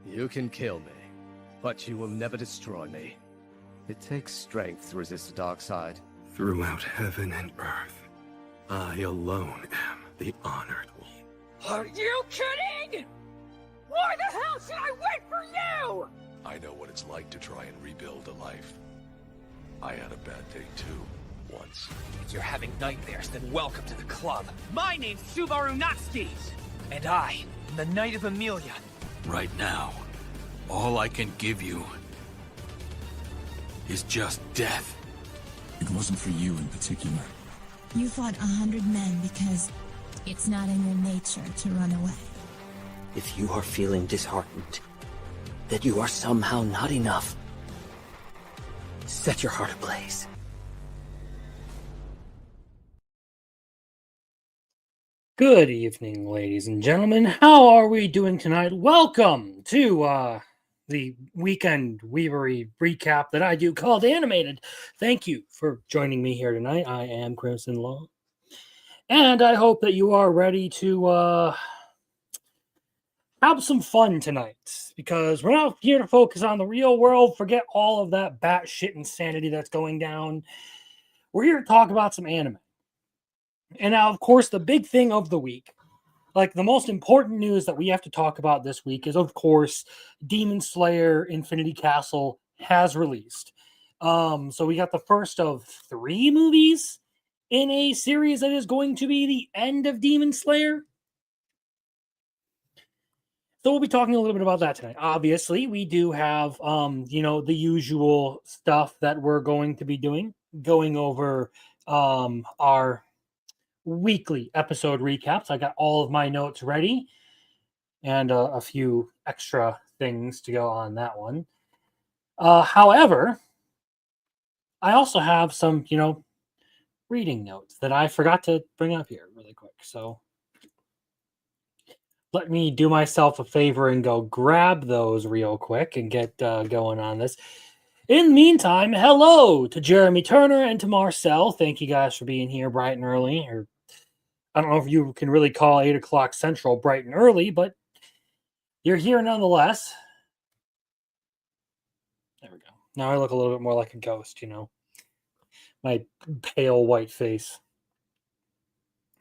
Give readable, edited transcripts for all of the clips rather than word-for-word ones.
You can kill me, but you will never destroy me. It takes strength to resist the dark side. Throughout heaven and earth, I alone am the honored one. Are you kidding? Why the hell should I wait for you? I know what it's like to try and rebuild a life. I had a bad day too, once. If you're having nightmares, then welcome to the club. My name's Subaru Natsuki, and I am the Knight of Amelia. Right now, all I can give you is just death. It wasn't for you in particular. You fought 100 men because it's not in your nature to run away. If you are feeling disheartened, that you are somehow not enough, set your heart ablaze. Good evening, ladies and gentlemen. How are we doing tonight? Welcome to the weekend Weavery recap that I do called Animated. Thank you for joining me here tonight. I am Crimson Law. And I hope that you are ready to have some fun tonight, because we're not here to focus on the real world. Forget all of that batshit insanity that's going down. We're here to talk about some anime. And now, of course, the big thing of the week, like the most important news that we have to talk about this week is, of course, Demon Slayer Infinity Castle has released. So we got the first of 3 movies in a series that is going to be the end of Demon Slayer. So we'll be talking a little bit about that tonight. Obviously, we do have, the usual stuff that we're going to be doing, going over our weekly episode recaps. I got all of my notes ready and a few extra things to go on that one. However, I also have some, reading notes that I forgot to bring up here really quick. So let me do myself a favor and go grab those real quick and get going on this. In the meantime, hello to Jeremy Turner and to Marcel. Thank you guys for being here bright and early. Or I don't know if you can really call 8 o'clock Central bright and early, but you're here nonetheless. There we go. Now I look a little bit more like a ghost, my pale white face.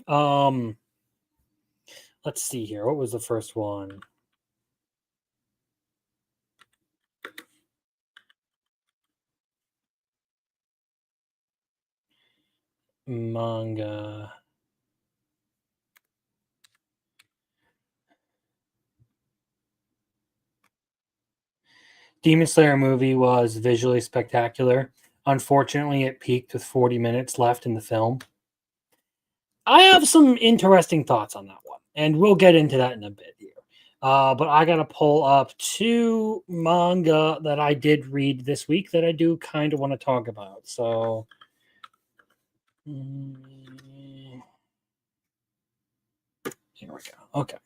Let's see here. What was the first one? Manga. Demon Slayer movie was visually spectacular. Unfortunately, it peaked with 40 minutes left in the film. I have some interesting thoughts on that one, and we'll get into that in a bit here. But I got to pull up 2 manga that I did read this week that I do kind of want to talk about. So, here we go. Okay.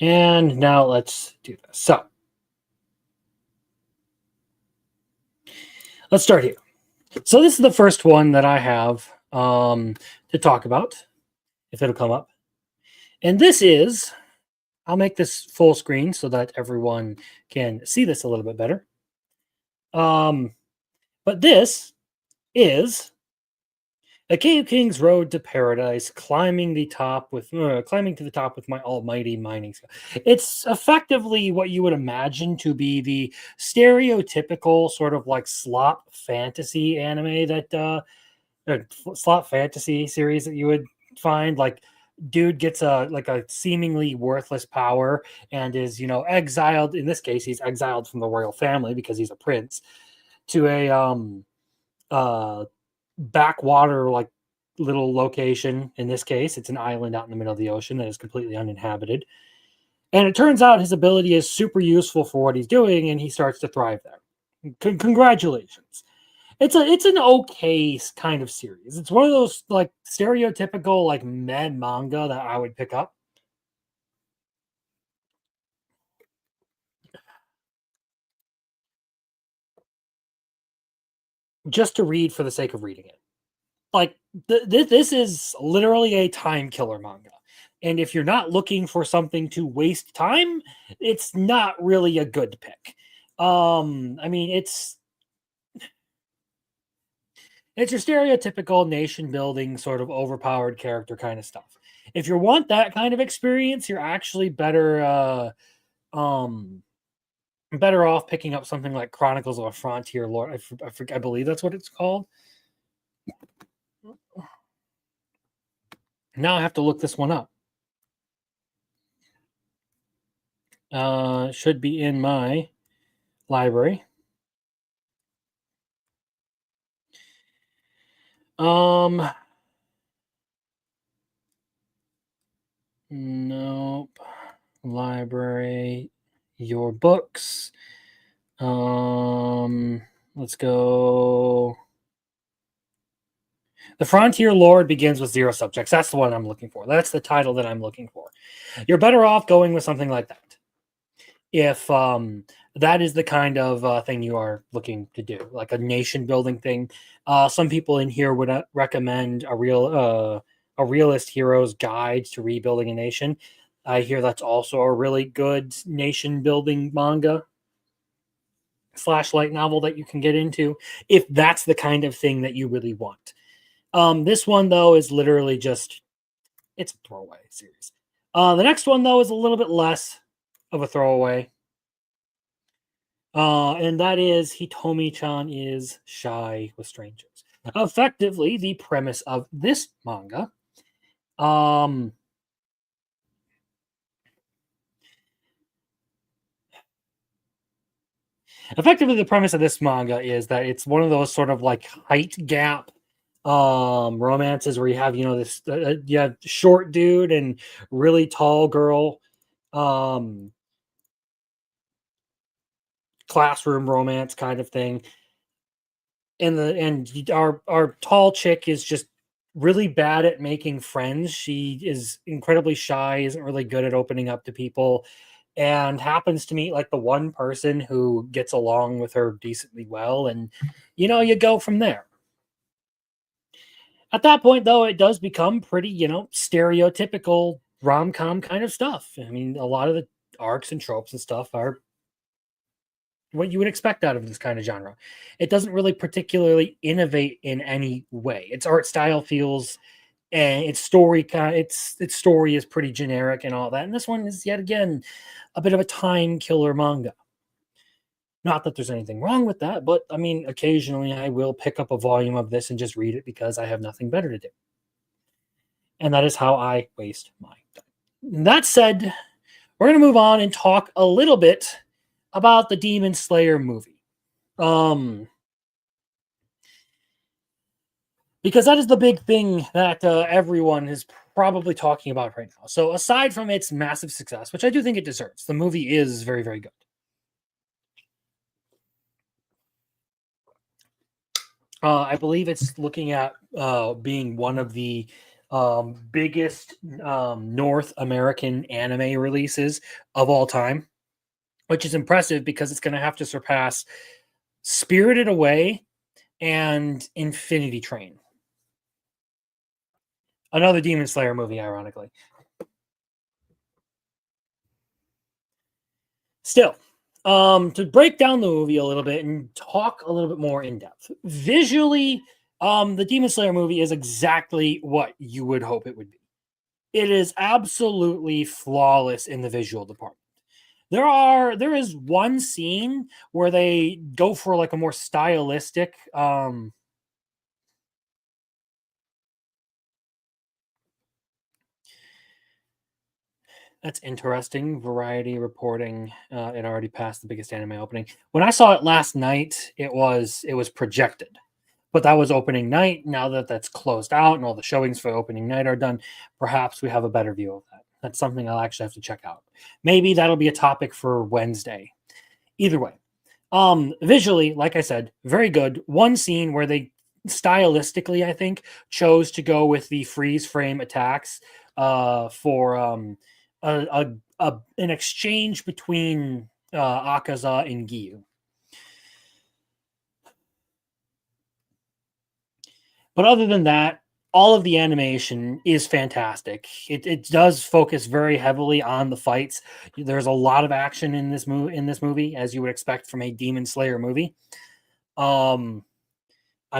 And now let's do this. So, let's start here. So this is the first one that I have to talk about, if it'll come up. And this is, I'll make this full screen so that everyone can see this a little bit better. But this is A Cave King's Road to Paradise, climbing to the top with my almighty mining skill. It's effectively what you would imagine to be the stereotypical sort of like slop fantasy anime that slop fantasy series that you would find. Like, dude gets a seemingly worthless power and is exiled. In this case, he's exiled from the royal family because he's a prince to a backwater like little location. In this case, it's an island out in the middle of the ocean that is completely uninhabited, and it turns out his ability is super useful for what he's doing, and he starts to thrive there. Congratulations. It's an okay kind of series. It's one of those like stereotypical like med manga that I would pick up. Just to read for the sake of reading it. Like, this is literally a time killer manga. And if you're not looking for something to waste time, it's not really a good pick. I mean, it's your stereotypical nation building, sort of overpowered character kind of stuff. If you want that kind of experience, you're actually better better off picking up something like Chronicles of a Frontier Lord. I believe that's what it's called. Now I have to look this one up. Should be in my library. Nope. Library, your books. Let's go. The Frontier Lord begins with 0 subjects. That's the one I'm looking for. That's the title that I'm looking for. You're better off going with something like that. If that is the kind of thing you are looking to do, like a nation building thing. Some people in here would recommend a realist hero's guide to rebuilding a nation. I hear that's also a really good nation building manga / light novel that you can get into if that's the kind of thing that you really want. This one though is literally just, it's a throwaway series. The next one though is a little bit less of a throwaway. And that is Hitomi-chan is Shy with Strangers. Effectively, the premise of this manga. Effectively, the premise of this manga is that it's one of those sort of like height gap romances where you have, this you have short dude and really tall girl, classroom romance kind of thing. And our tall chick is just really bad at making friends. She is incredibly shy, isn't really good at opening up to people, and happens to meet like the one person who gets along with her decently well, and you go from there. At that point, though, it does become pretty, stereotypical rom-com kind of stuff. I mean, a lot of the arcs and tropes and stuff are what you would expect out of this kind of genre. It doesn't really particularly innovate in any way. Its art style feels, and its story is pretty generic and all that. And this one is yet again a bit of a time killer manga. Not that there's anything wrong with that, but I mean, occasionally I will pick up a volume of this and just read it because I have nothing better to do. And that is how I waste my time. That said, we're going to move on and talk a little bit about the Demon Slayer movie. Because that is the big thing that everyone is probably talking about right now. So aside from its massive success, which I do think it deserves, the movie is very, very good. I believe it's looking at being one of the biggest North American anime releases of all time, which is impressive because it's going to have to surpass Spirited Away and Infinity Train. Another Demon Slayer movie, ironically. Still, to break down the movie a little bit and talk a little bit more in depth. Visually, the Demon Slayer movie is exactly what you would hope it would be. It is absolutely flawless in the visual department. There is one scene where they go for like a more stylistic that's interesting. Variety reporting it already passed the biggest anime opening. When I saw it last night, it was projected. But that was opening night. Now that that's closed out and all the showings for opening night are done, perhaps we have a better view of that. That's something I'll actually have to check out. Maybe that'll be a topic for Wednesday. Either way, visually, like I said, very good. One scene where they stylistically, I think, chose to go with the freeze frame attacks for an exchange between Akaza and Giyu. But other than that, all of the animation is fantastic. It does focus very heavily on the fights. There's a lot of action in this movie, as you would expect from a Demon Slayer movie. I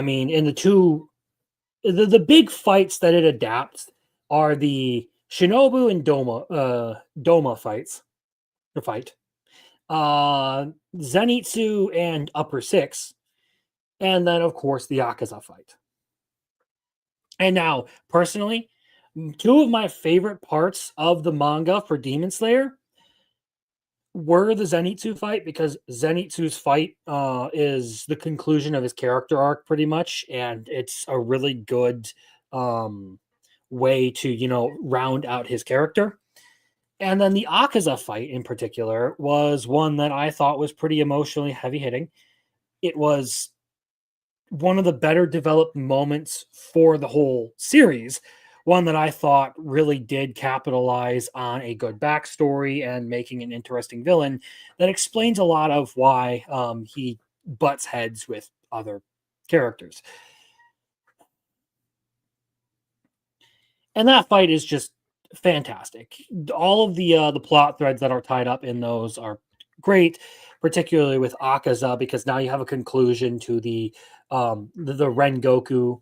mean, in the big fights that it adapts are the Shinobu and Doma fights. The fight. Zenitsu and Upper Six. And then, of course, the Akaza fight. And now, personally, two of my favorite parts of the manga for Demon Slayer were the Zenitsu fight, because Zenitsu's fight is the conclusion of his character arc pretty much, and it's a really good way to, round out his character. And then the Akaza fight in particular was one that I thought was pretty emotionally heavy-hitting. It was one of the better developed moments for the whole series, one that I thought really did capitalize on a good backstory and making an interesting villain that explains a lot of why he butts heads with other characters. And that fight is just fantastic. All of the plot threads that are tied up in those are great, particularly with Akaza, because now you have a conclusion to the Rengoku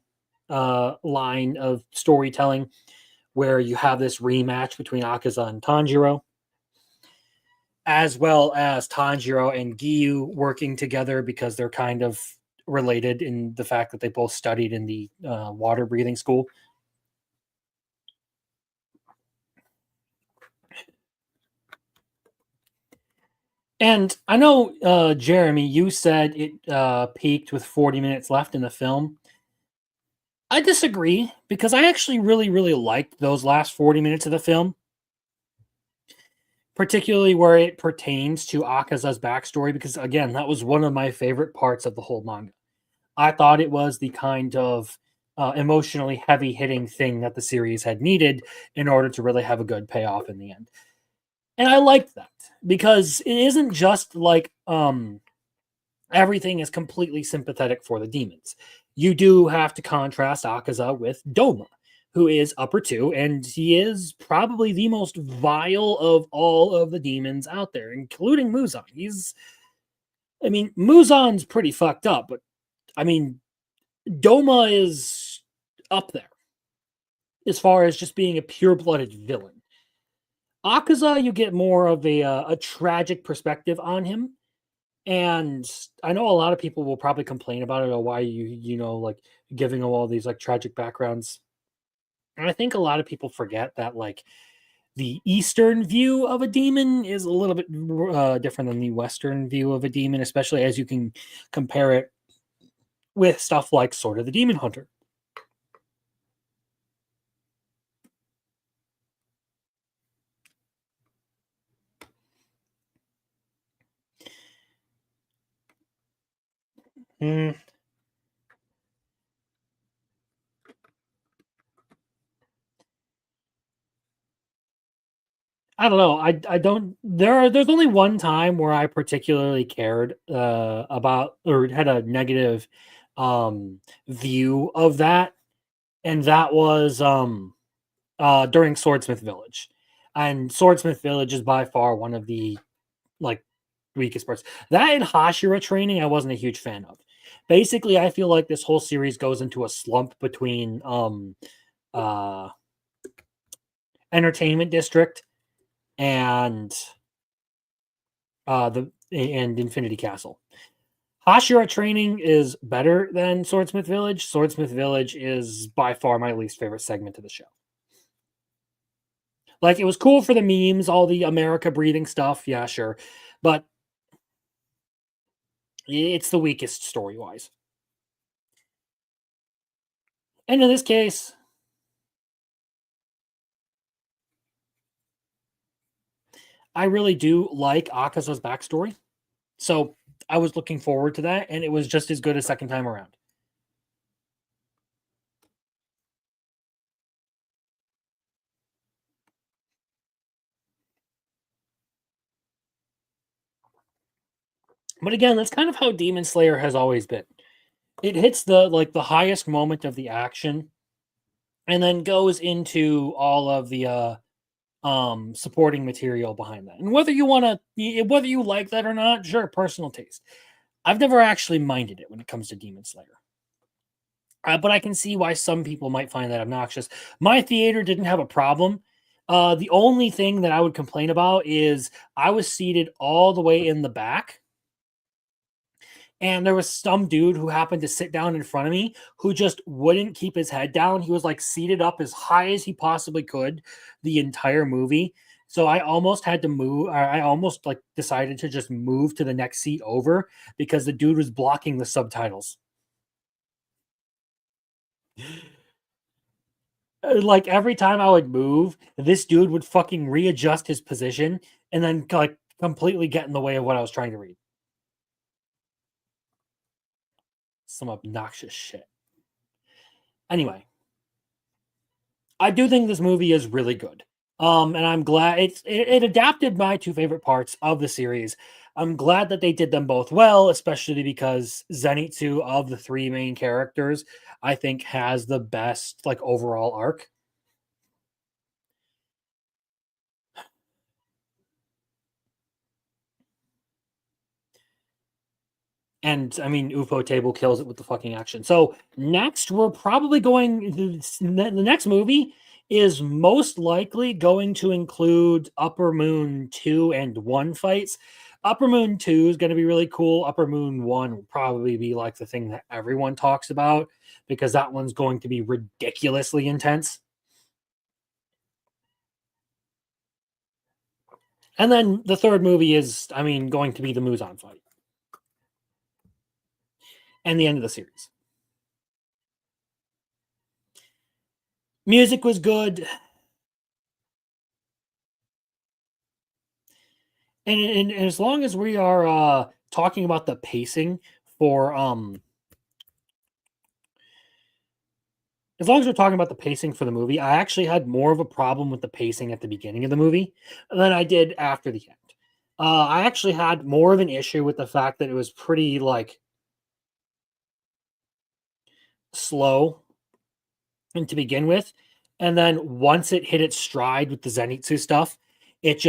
line of storytelling, where you have this rematch between Akaza and Tanjiro, as well as Tanjiro and Giyu working together because they're kind of related in the fact that they both studied in the water breathing school. And I know, Jeremy, you said it peaked with 40 minutes left in the film. I disagree, because I actually really, really liked those last 40 minutes of the film, particularly where it pertains to Akaza's backstory, because, again, that was one of my favorite parts of the whole manga. I thought it was the kind of emotionally heavy-hitting thing that the series had needed in order to really have a good payoff in the end. And I liked that, because it isn't just like everything is completely sympathetic for the demons. You do have to contrast Akaza with Doma, who is Upper 2, and he is probably the most vile of all of the demons out there, including Muzan. Muzan's pretty fucked up, but Doma is up there as far as just being a pure-blooded villain. Akaza, you get more of a tragic perspective on him. And I know a lot of people will probably complain about it, or why like giving him all these like tragic backgrounds. And I think a lot of people forget that like the Eastern view of a demon is a little bit different than the Western view of a demon, especially as you can compare it with stuff like Sword of the Demon Hunter. I don't know. I don't. There's only one time where I particularly cared about, or had a negative view of that, and that was during Swordsmith Village. And Swordsmith Village is by far one of the like weakest parts. That and Hashira training, I wasn't a huge fan of. Basically, I feel like this whole series goes into a slump between Entertainment District and Infinity Castle. Hashira training is better than Swordsmith Village. Swordsmith Village is by far my least favorite segment of the show. Like, it was cool for the memes, all the America breathing stuff, yeah, sure, but it's the weakest story-wise. And in this case, I really do like Akaza's backstory. So I was looking forward to that, and it was just as good a second time around. But again, that's kind of how Demon Slayer has always been. It hits the highest moment of the action and then goes into all of the supporting material behind that. And whether you whether you like that or not, sure, personal taste. I've never actually minded it when it comes to Demon Slayer. But I can see why some people might find that obnoxious. My theater didn't have a problem. The only thing that I would complain about is I was seated all the way in the back. And there was some dude who happened to sit down in front of me who just wouldn't keep his head down. He was like seated up as high as he possibly could the entire movie. So I almost had to move. I almost like decided to just move to the next seat over because the dude was blocking the subtitles. Like every time I would move, this dude would fucking readjust his position and then like completely get in the way of what I was trying to read. Some obnoxious shit. Anyway, I do think this movie is really good. And I'm glad it adapted my two favorite parts of the series. I'm glad that they did them both well, especially because Zenitsu, of the three main characters, I think has the best like overall arc. And I mean, UFO Table kills it with the fucking action. So next, we're probably going. The next movie is most likely going to include Upper Moon 2 and 1 fights. Upper Moon 2 is going to be really cool. Upper Moon 1 will probably be like the thing that everyone talks about because that one's going to be ridiculously intense. And then the third movie is, I mean, going to be the Muzan fight. And the end of the series. Music was good. And as long as we are talking about the pacing for as long as we're talking about the pacing for the movie, I actually had more of a problem with the pacing at the beginning of the movie than I did after the end. I actually had more of an issue with the fact that it was pretty like slow and to begin with, and then once it hit its stride with the Zenitsu stuff, it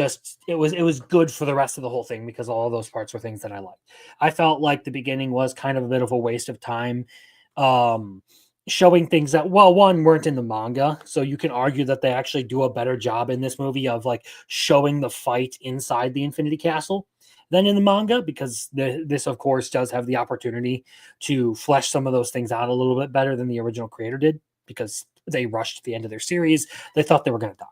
was good for the rest of the whole thing because all of those parts were things that I liked. I felt like the beginning was kind of a bit of a waste of time, showing things that, well, one, weren't in the manga, so you can argue that they actually do a better job in this movie of like showing the fight inside the Infinity Castle than in the manga, because this of course does have the opportunity to flesh some of those things out a little bit better than the original creator did, because they rushed the end of their series. They thought they were going to die.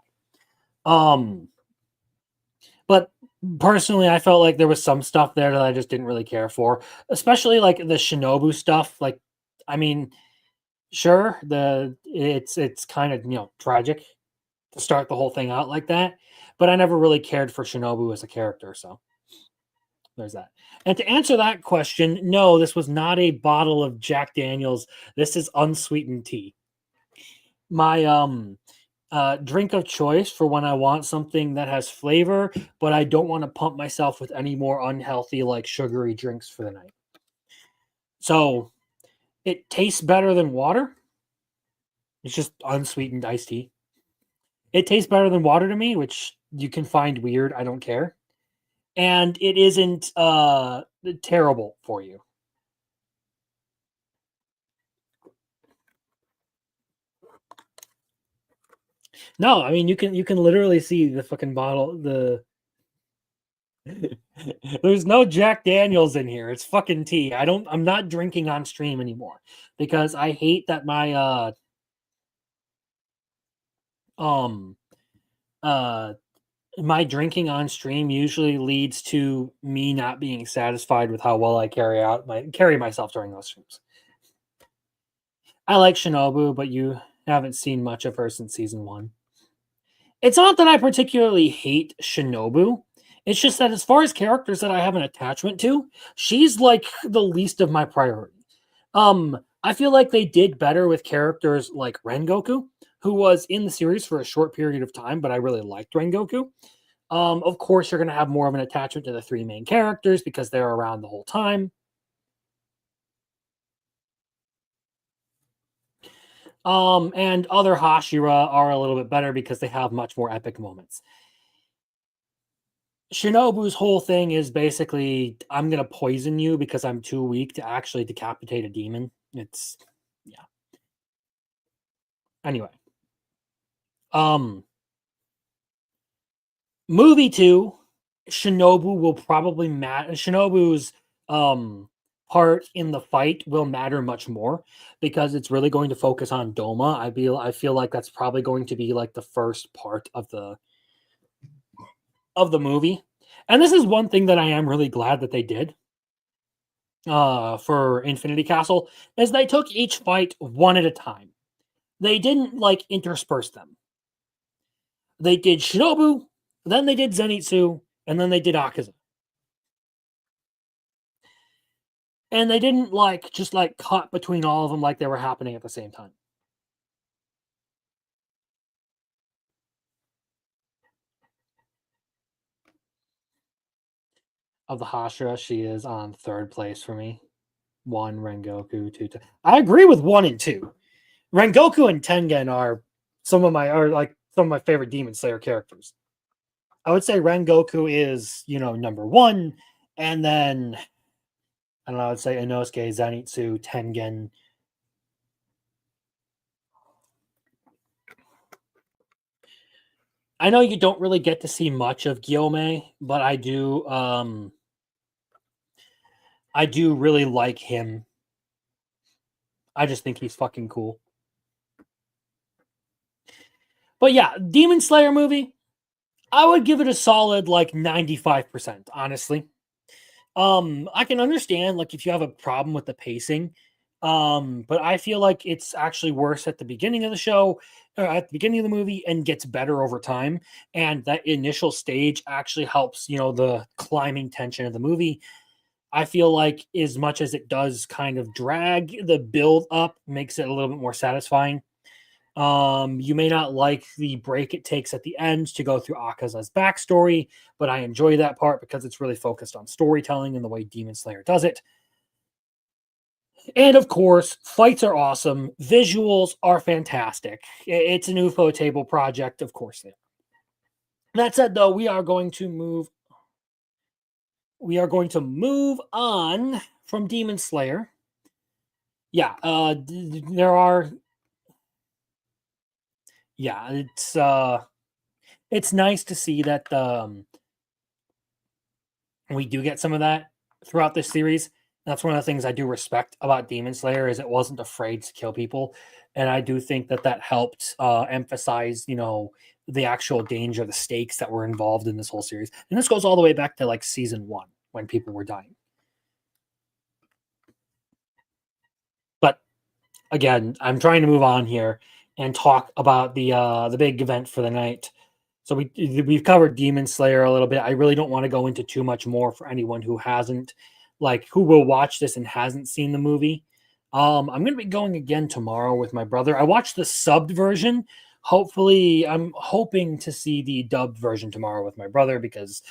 But personally, I felt like there was some stuff there that I just didn't really care for, especially like the Shinobu stuff. Like, I mean, sure, it's kind of, you know, tragic to start the whole thing out like that, but I never really cared for Shinobu as a character, so there's that. And to answer that question, no, this was not a bottle of Jack Daniels. This is unsweetened tea. My drink of choice for when I want something that has flavor, but I don't want to pump myself with any more unhealthy, like sugary drinks for the night. So it tastes better than water. It's just unsweetened iced tea. It tastes better than water to me, which you can find weird. I don't care. And it isn't terrible for you. No, I mean you can literally see the fucking bottle. There's no Jack Daniels in here. It's fucking tea. I'm not drinking on stream anymore because I hate that my my drinking on stream usually leads to me not being satisfied with how well I carry myself during those streams. I like Shinobu, but you haven't seen much of her since season 1. It's not that I particularly hate Shinobu. It's just that as far as characters that I have an attachment to, she's like the least of my priority. I feel like they did better with characters like Rengoku, who was in the series for a short period of time, but I really liked Rengoku. Of course, you're going to have more of an attachment to the three main characters because they're around the whole time. And other Hashira are a little bit better because they have much more epic moments. Shinobu's whole thing is basically, I'm going to poison you because I'm too weak to actually decapitate a demon. It's, yeah. Anyway. Movie 2, Shinobu will probably matter. Shinobu's part in the fight will matter much more because it's really going to focus on Doma. I feel like that's probably going to be like the first part of the movie. And this is one thing that I am really glad that they did for Infinity Castle, is they took each fight one at a time. They didn't like intersperse them. They did Shinobu, then they did Zenitsu, and then they did Akaza. And they didn't like just like cut between all of them like they were happening at the same time. Of the Hashira, she is on 3rd place for me. 1 Rengoku, 2. I agree with 1 and 2. Rengoku and Tengen are some of my favorite Demon Slayer characters. I would say Rengoku is, number 1, and then I don't know, I would say Inosuke, Zenitsu, Tengen. I know you don't really get to see much of Gyome, but I do really like him. I just think he's fucking cool. But yeah, Demon Slayer movie, I would give it a solid like 95%, honestly. I can understand like if you have a problem with the pacing, but I feel like it's actually worse at the beginning of the show, or at the beginning of the movie, and gets better over time. And that initial stage actually helps, the climbing tension of the movie. I feel like as much as it does kind of drag, the build up makes it a little bit more satisfying. You may not like the break it takes at the end to go through Akaza's backstory, but I enjoy that part because it's really focused on storytelling and the way Demon Slayer does it. And of course, fights are awesome. Visuals are fantastic. It's an Ufotable project, of course. That said, though, we are going to move on from Demon Slayer. Yeah, it's nice to see that we do get some of that throughout this series. That's one of the things I do respect about Demon Slayer, is it wasn't afraid to kill people. And I do think that helped emphasize, the actual danger, the stakes that were involved in this whole series. And this goes all the way back to like season 1 when people were dying. But again, I'm trying to move on here and talk about the big event for the night. So we've covered Demon Slayer a little bit. I really don't want to go into too much more for anyone who who will watch this and hasn't seen the movie. I'm going to be going again tomorrow with my brother. I watched the subbed version. Hopefully, I'm hoping to see the dubbed version tomorrow with my brother, because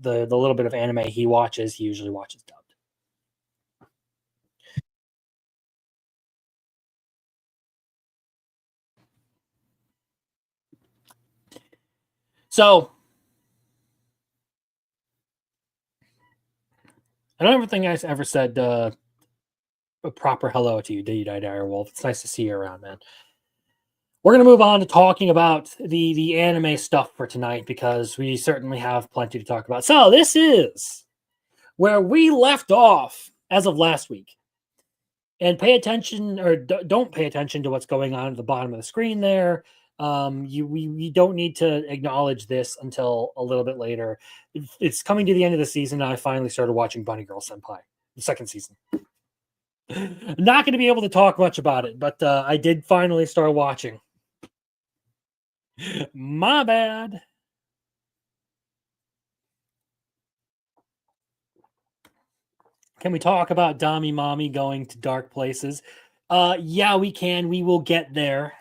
the little bit of anime he usually watches dubbed. So, I don't think I ever said a proper hello to you, Direwolf. It's nice to see you around, man. We're going to move on to talking about the anime stuff for tonight, because we certainly have plenty to talk about. So, this is where we left off as of last week. And pay attention, or don't pay attention to what's going on at the bottom of the screen there. We don't need to acknowledge this until a little bit later. It's coming to the end of the season, and I finally started watching Bunny Girl Senpai, the 2nd season. Not going to be able to talk much about it, but I did finally start watching. My bad. Can we talk about Dami Mommy going to dark places? Yeah, we can. We will get there.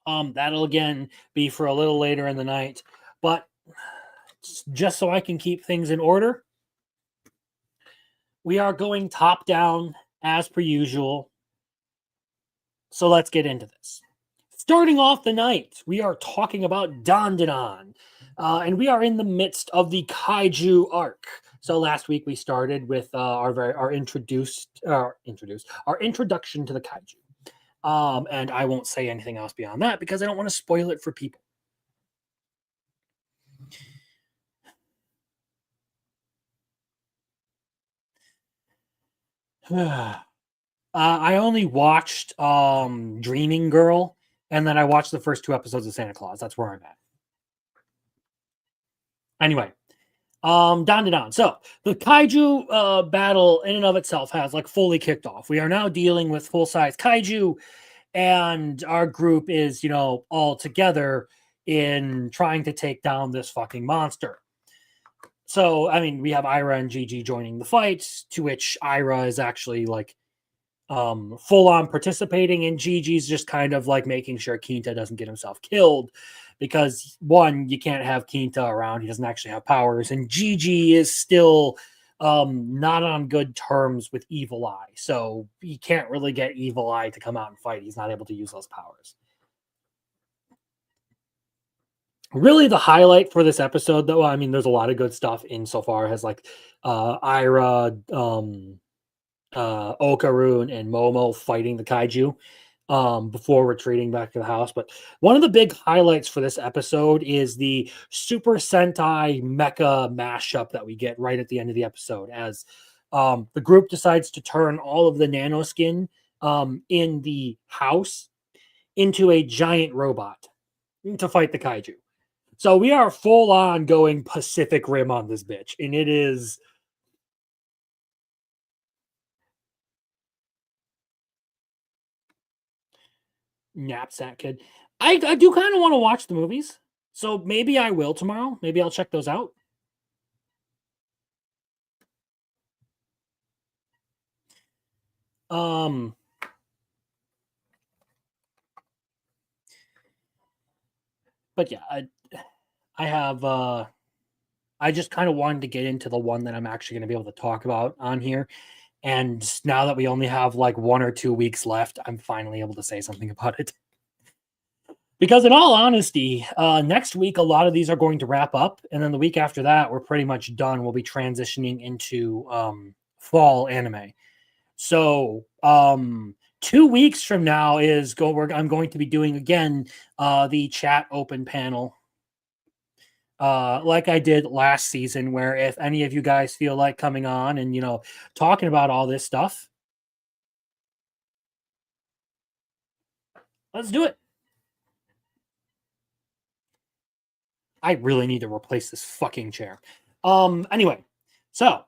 That'll again be for a little later in the night. But just so I can keep things in order, we are going top down as per usual. So let's get into this. Starting off the night, we are talking about Dandadan, and we are in the midst of the Kaiju arc. So last week we started with our introduction to the Kaiju, and I won't say anything else beyond that because I don't want to spoil it for people. I only watched Dreaming Girl, and then I watched the first 2 episodes of Santa Claus. That's where I'm at. Anyway, Dandadan. So the Kaiju battle in and of itself has like fully kicked off. We are now dealing with full-size Kaiju, and our group is, all together in trying to take down this fucking monster. So, I mean, we have Ira and Gigi joining the fight, to which Ira is actually like full on participating, and Gigi's just kind of like making sure Quinta doesn't get himself killed, because one, you can't have Quinta around, he doesn't actually have powers, and Gigi is still not on good terms with Evil Eye, so he can't really get Evil Eye to come out and fight. He's not able to use those powers. Really, the highlight for this episode, though, I mean, there's a lot of good stuff insofar as like Ira, Okaru, and Momo fighting the Kaiju before retreating back to the house. But one of the big highlights for this episode is the Super Sentai Mecha mashup that we get right at the end of the episode, as the group decides to turn all of the nanoskin in the house into a giant robot to fight the Kaiju. So we are full on going Pacific Rim on this bitch, and it is Knapsack Kid. I do kind of want to watch the movies, so maybe I will tomorrow. Maybe I'll check those out. But yeah, I have I just kind of wanted to get into the one that I'm actually going to be able to talk about on here. And now that we only have like 1 or 2 weeks left, I'm finally able to say something about it. Because in all honesty, next week, a lot of these are going to wrap up. And then the week after that, we're pretty much done. We'll be transitioning into fall anime. So 2 weeks from now I'm going to be doing again the chat open panel. Like I did last season, where if any of you guys feel like coming on and, talking about all this stuff, let's do it. I really need to replace this fucking chair. Anyway, so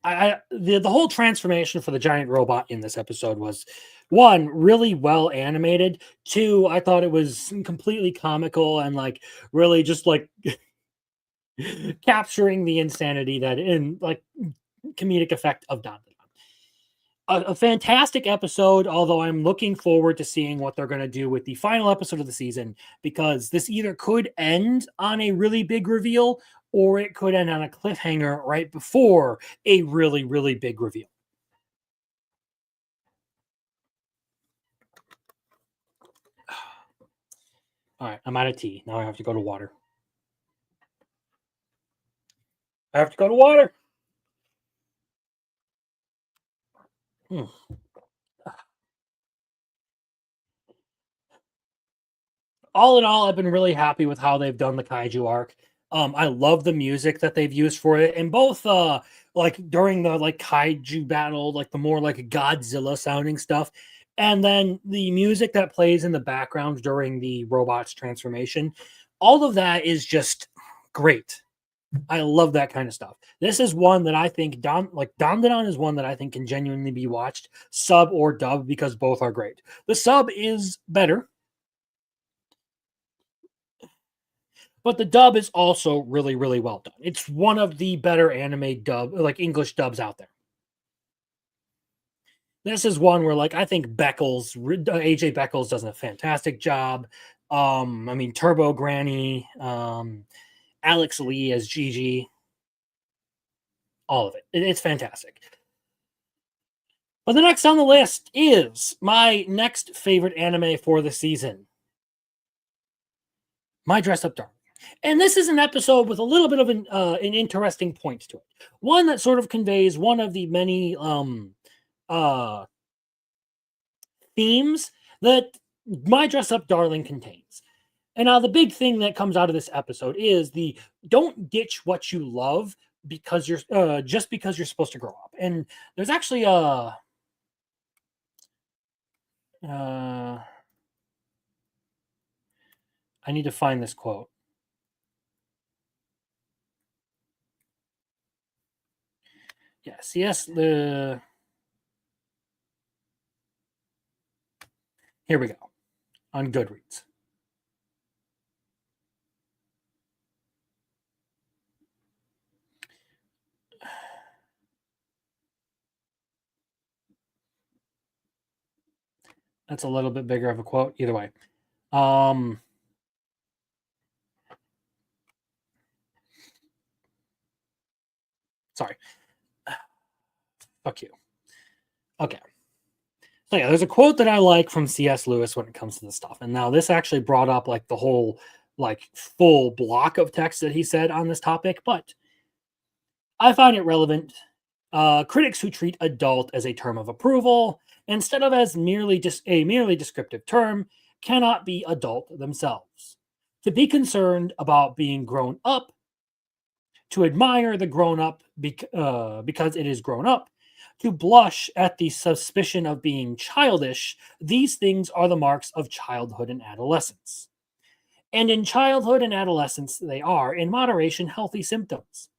the whole transformation for the giant robot in this episode was, 1, really well animated. 2, I thought it was completely comical and like really just like capturing the insanity that in like comedic effect of Dandadan. A fantastic episode, although I'm looking forward to seeing what they're going to do with the final episode of the season, because this either could end on a really big reveal or it could end on a cliffhanger right before a really, really big reveal. All right, I'm out of tea. Now I have to go to water. All in all, I've been really happy with how they've done the Kaiju arc. I love the music that they've used for it, and both like during the like Kaiju battle, like the more like Godzilla sounding stuff, and then the music that plays in the background during the robot's transformation. All of that is just great. I love that kind of stuff. This is one that I think Dandadan is one that I think can genuinely be watched sub or dub, because both are great. The sub is better, but the dub is also really, really well done. It's one of the better anime like English dubs out there. This is one where, like, I think AJ Beckles does a fantastic job. I mean, Turbo Granny, Alex Lee as Gigi, all of it. It's fantastic. But the next on the list is my next favorite anime for the season, My Dress Up Darling. And this is an episode with a little bit of an interesting point to it. One that sort of conveys one of the many themes that My Dress Up Darling contains. And now the big thing that comes out of this episode is the don't ditch what you love because you're just because you're supposed to grow up. And there's actually a I need to find this quote. Yes, here we go. On Goodreads. That's a little bit bigger of a quote. Either way. Sorry. Fuck you. Okay. So yeah, there's a quote that I like from C.S. Lewis when it comes to this stuff. And now this actually brought up like the whole like full block of text that he said on this topic, but I find it relevant. Critics who treat adult as a term of approval instead of as merely a merely descriptive term cannot be adult themselves. To be concerned about being grown up, to admire the grown up because it is grown up, to blush at the suspicion of being childish, these things are the marks of childhood and adolescence. And in childhood and adolescence, they are, in moderation, healthy symptoms.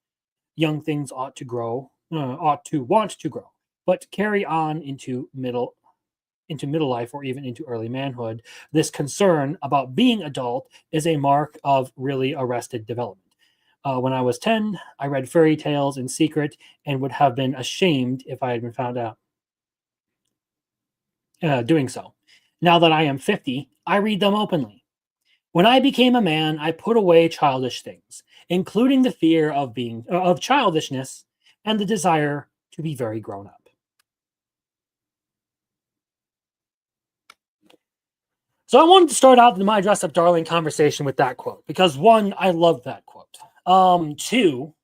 Young things ought to want to grow, but carry on into middle life or even into early manhood. This concern about being adult is a mark of really arrested development. When I was 10, I read fairy tales in secret and would have been ashamed if I had been found out doing so. Now that I am 50, I read them openly. When I became a man, I put away childish things, including the fear of childishness and the desire to be very grown up. So I wanted to start out the My Dress Up Darling conversation with that quote because one, I love that quote. Two,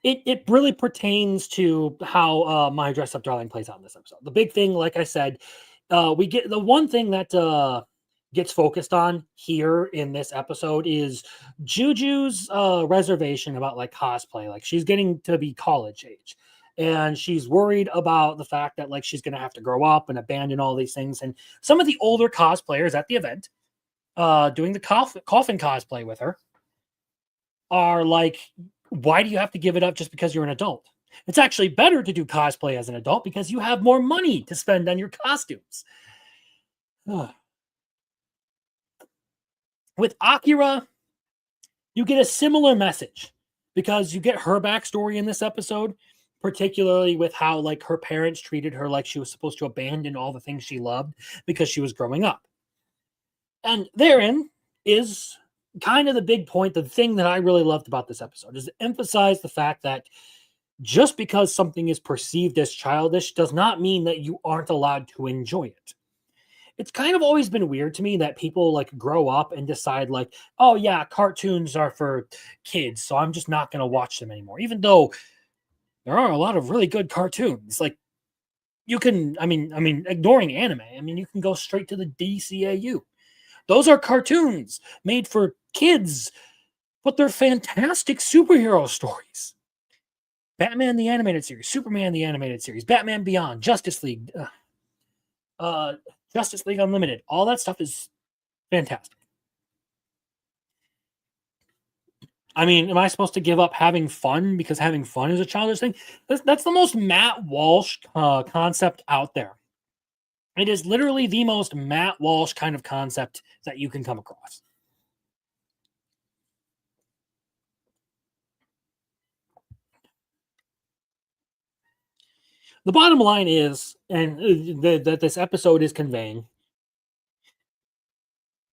it really pertains to how My Dress Up Darling plays out in this episode. The big thing, like I said, we get the one thing that gets focused on here in this episode is Juju's reservation about like cosplay. Like she's getting to be college age. And she's worried about the fact that like she's going to have to grow up and abandon all these things. And some of the older cosplayers at the event doing the coffin cosplay with her are like, why do you have to give it up just because you're an adult? It's actually better to do cosplay as an adult because you have more money to spend on your costumes. With Akira, you get a similar message because you get her backstory in this episode, particularly with how like her parents treated her like she was supposed to abandon all the things she loved because she was growing up. And therein is kind of the big point, the thing that I really loved about this episode is to emphasize the fact that just because something is perceived as childish does not mean that you aren't allowed to enjoy it. It's kind of always been weird to me that people like grow up and decide like, oh yeah, cartoons are for kids, so I'm just not going to watch them anymore. Even though there are a lot of really good cartoons. Like you can, I mean, ignoring anime, you can go straight to the DCAU. Those are cartoons made for kids, but they're fantastic superhero stories. Batman the Animated Series, Superman the Animated Series, Batman Beyond, Justice League, Justice League Unlimited. All that stuff is fantastic. Am I supposed to give up having fun because having fun is a childish thing? That's the most Matt Walsh concept out there. It is literally the most Matt Walsh kind of concept that you can come across. The bottom line is, and that this episode is conveying,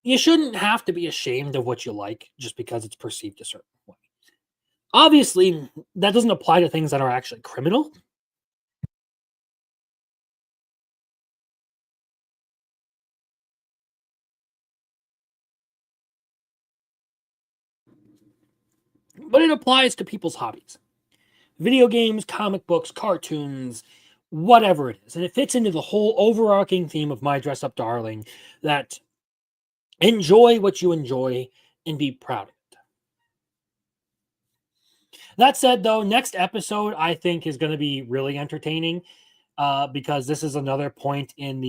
you shouldn't have to be ashamed of what you like just because it's perceived a certain way. Obviously, that doesn't apply to things that are actually criminal. But it applies to people's hobbies. Video games, comic books, cartoons, whatever it is. And it fits into the whole overarching theme of My Dress Up Darling, that enjoy what you enjoy and be proud of it. That said, though, next episode I think is going to be really entertaining because this is another point in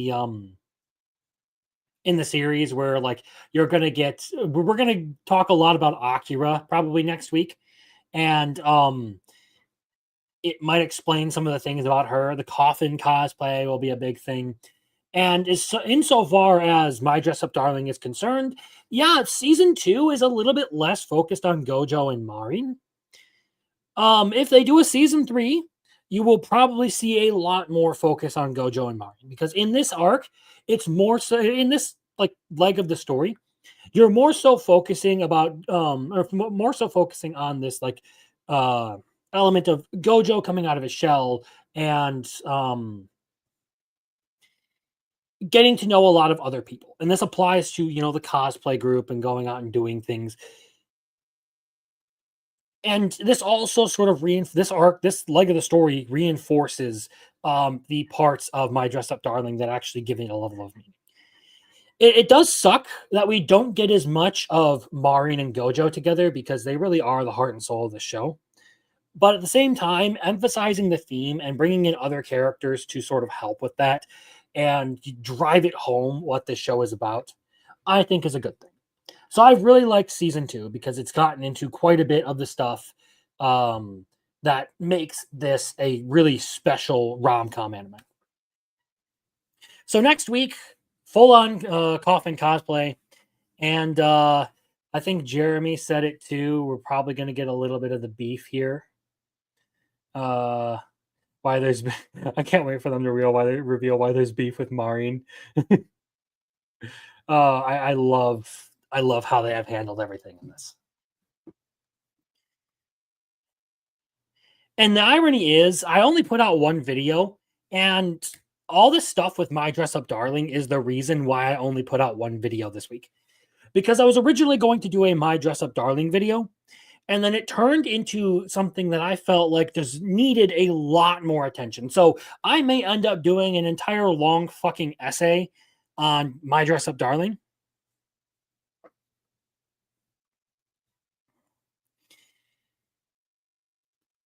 the series where, like, we're going to talk a lot about Akira probably next week, and it might explain some of the things about her. The coffin cosplay will be a big thing. And insofar as My Dress Up Darling is concerned, yeah, season 2 is a little bit less focused on Gojo and Marin. If they do a season 3, you will probably see a lot more focus on Gojo and Marin, because in this arc, it's more so in this like leg of the story, you're more so focusing about or more so focusing on this like element of Gojo coming out of his shell and getting to know a lot of other people. And this applies to, you know, the cosplay group and going out and doing things. And this also sort of this leg of the story reinforces the parts of My Dress Up Darling that actually give it a level of meaning. It does suck that we don't get as much of Marin and Gojo together, because they really are the heart and soul of the show. But at the same time, emphasizing the theme and bringing in other characters to sort of help with that and drive it home what the show is about, I think is a good thing. So I've really liked season 2 because it's gotten into quite a bit of the stuff that makes this a really special rom-com anime. So next week, full-on coffin cosplay. And I think Jeremy said it too. We're probably going to get a little bit of the beef here. I can't wait for them to reveal why there's beef with Marin. I love how they have handled everything in this. And the irony is, I only put out one video, and all this stuff with My Dress Up Darling is the reason why I only put out one video this week. Because I was originally going to do a My Dress Up Darling video, and then it turned into something that I felt like needed a lot more attention. So I may end up doing an entire long fucking essay on My Dress Up Darling.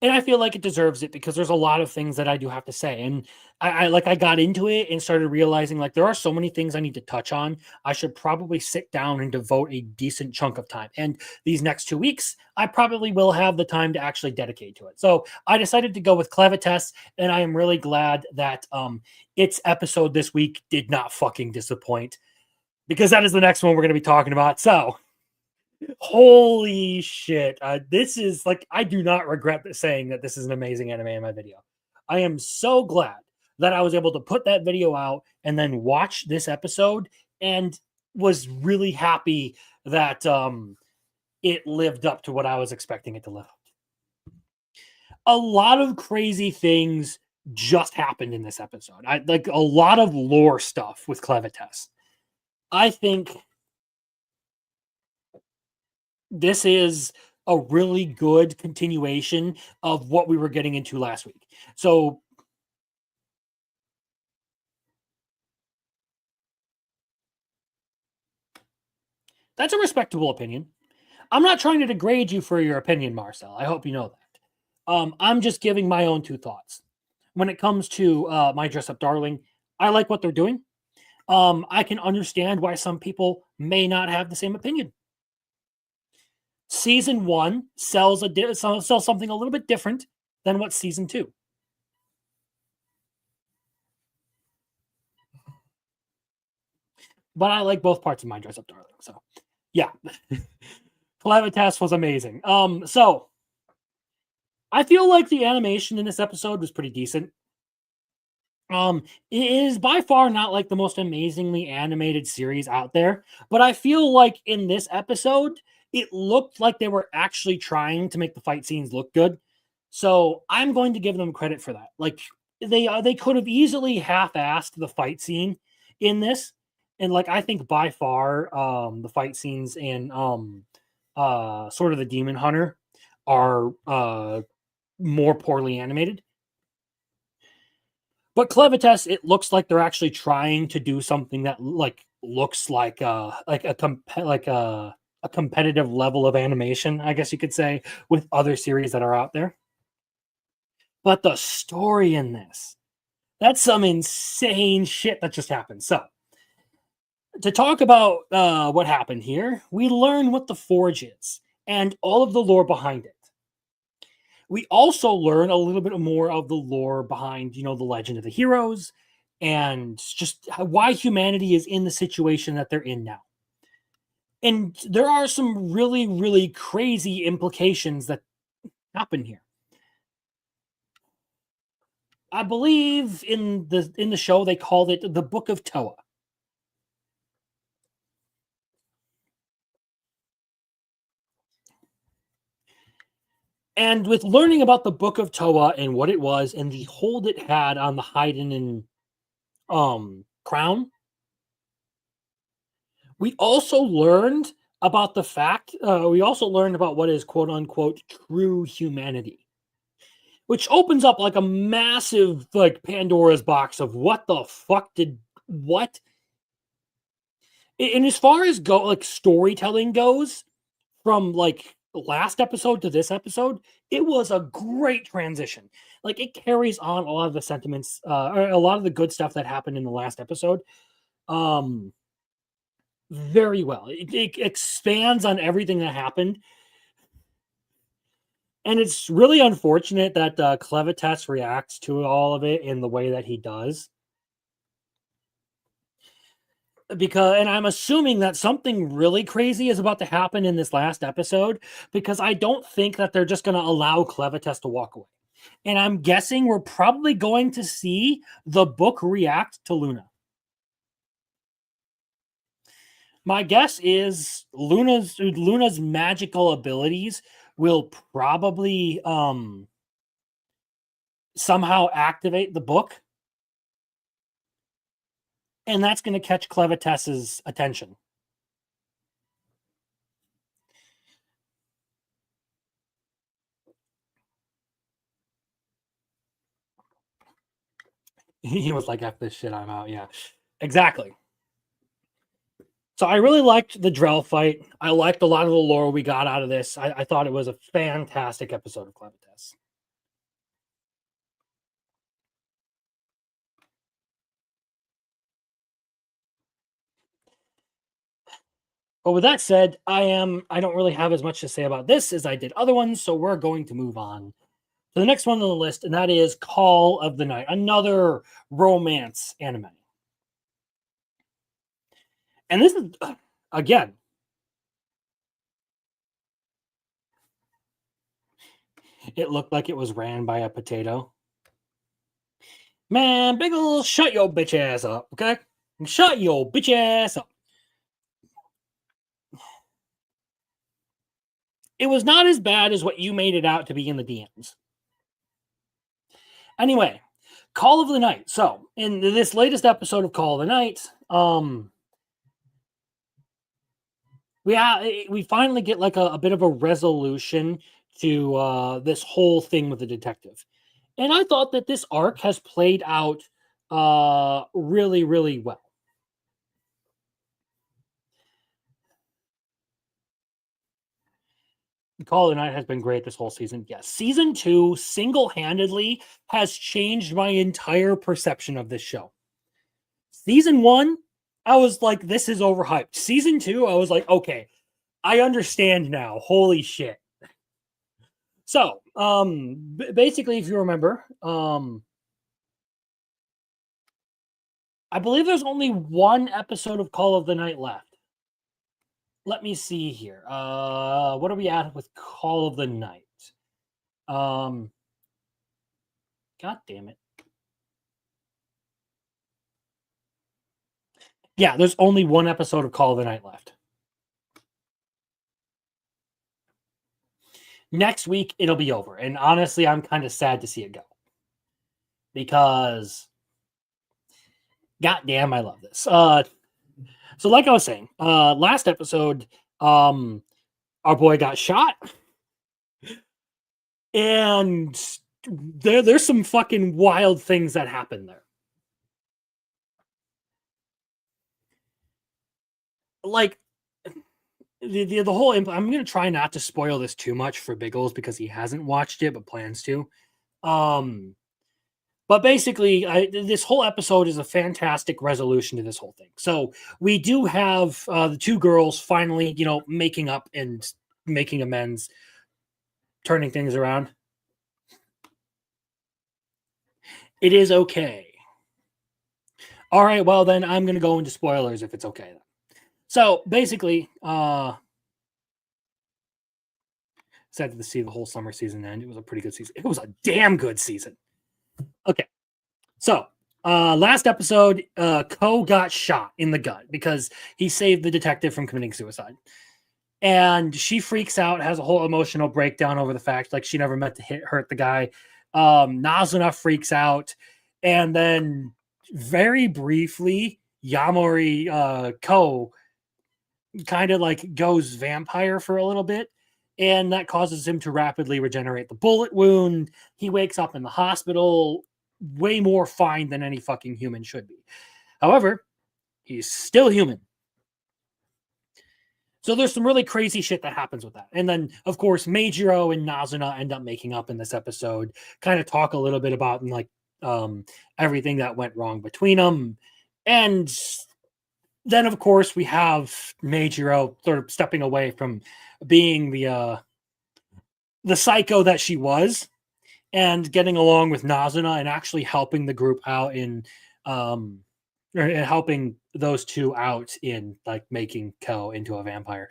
And I feel like it deserves it, because there's a lot of things that I do have to say. And I got into it and started realizing, like, there are so many things I need to touch on. I should probably sit down and devote a decent chunk of time. And these next 2 weeks, I probably will have the time to actually dedicate to it. So I decided to go with Clevitas, and I am really glad that its episode this week did not fucking disappoint, because that is the next one we're going to be talking about. So holy shit. This is like, I do not regret saying that this is an amazing anime in my video. I am so glad that I was able to put that video out and then watch this episode, and was really happy that it lived up to what I was expecting it to live up to. A lot of crazy things just happened in this episode. Like a lot of lore stuff with Clevitas. I think this is a really good continuation of what we were getting into last week. So that's a respectable opinion. I'm not trying to degrade you for your opinion, Marcel. I hope you know that. I'm just giving my own 2 thoughts. When it comes to My Dress Up Darling, I like what they're doing. I can understand why some people may not have the same opinion. Season 1 sells something a little bit different than what season 2. But I like both parts of My Dress Up Darling. So, yeah. Clevitas was amazing. So I feel like the animation in this episode was pretty decent. It is by far not like the most amazingly animated series out there, but I feel like in this episode, it looked like they were actually trying to make the fight scenes look good. So I'm going to give them credit for that. Like they could have easily half-assed the fight scene in this, and like I think by far the fight scenes in sort of the Demon Hunter are more poorly animated. But Clevitas, it looks like they're actually trying to do something that looks like a competitive level of animation, I guess you could say, with other series that are out there. But the story in this, that's some insane shit that just happened. So, to talk about what happened here, we learn what the Forge is and all of the lore behind it. We also learn a little bit more of the lore behind, the Legend of the Heroes and just why humanity is in the situation that they're in now. And there are some really, really crazy implications that happen here. I believe in the show they called it the Book of Toa. And with learning about the Book of Toa and what it was and the hold it had on the Hydanen crown, we also learned about the fact, we also learned about what is quote unquote true humanity, which opens up like a massive like Pandora's box of what the fuck did what? And as far as storytelling goes, from like last episode to this episode, it was a great transition. Like it carries on a lot of the sentiments, or a lot of the good stuff that happened in the last episode, very well. It expands on everything that happened, and it's really unfortunate that Clevitas reacts to all of it in the way that he does. And I'm assuming that something really crazy is about to happen in this last episode, because I don't think that they're just going to allow Clevitas to walk away. And I'm guessing we're probably going to see the book react to Luna. My guess is Luna's magical abilities will probably somehow activate the book. And that's going to catch Clevitas's attention. He was like, F this shit, I'm out. Yeah, exactly. So I really liked the Drell fight. I liked a lot of the lore we got out of this. I thought it was a fantastic episode of Clevitas. But with that said, I don't really have as much to say about this as I did other ones, so we're going to move on to the next one on the list, and that is Call of the Night, another romance anime. And this is, again, it looked like it was ran by a potato. Man, big ol' shut your bitch ass up, okay? Shut your bitch ass up. It was not as bad as what you made it out to be in the DMs. Anyway, Call of the Night. So, in this latest episode of Call of the Night, we finally get like a bit of a resolution to this whole thing with the detective. And I thought that this arc has played out really, really well. Call of the Night has been great this whole season. Yes. Season 2 single-handedly has changed my entire perception of this show. Season 1, I was like, this is overhyped. Season 2, I was like, okay, I understand now. Holy shit. So, basically, if you remember, I believe there's only one episode of Call of the Night left. Let me see here. What are we at with Call of the Night? God damn it. Yeah, there's only one episode of Call of the Night left. Next week, it'll be over. And honestly, I'm kind of sad to see it go. Because, goddamn, I love this. So like I was saying, last episode, our boy got shot. And there's some fucking wild things that happen there. Like, the whole I'm going to try not to spoil this too much for Biggles because he hasn't watched it but plans to. But basically, this whole episode is a fantastic resolution to this whole thing. So we do have the two girls finally, making up and making amends, turning things around. It is okay. All right, well then I'm going to go into spoilers if it's okay. So basically, sad to see the whole summer season end. It was a pretty good season. It was a damn good season. Okay, so last episode, Ko got shot in the gut because he saved the detective from committing suicide. And she freaks out, has a whole emotional breakdown over the fact like she never meant to hurt the guy. Nazuna freaks out, and then very briefly, Yamori Ko kind of like goes vampire for a little bit, and that causes him to rapidly regenerate the bullet wound. He wakes up in the hospital way more fine than any fucking human should be. However, he's still human. So there's some really crazy shit that happens with that. And then, of course, Meijiro and Nazuna end up making up in this episode, kind of talk a little bit about like everything that went wrong between them. And then, of course, we have Meijiro sort of stepping away from being the psycho that she was and getting along with Nazuna and actually helping the group out in helping those two out in like making Ko into a vampire.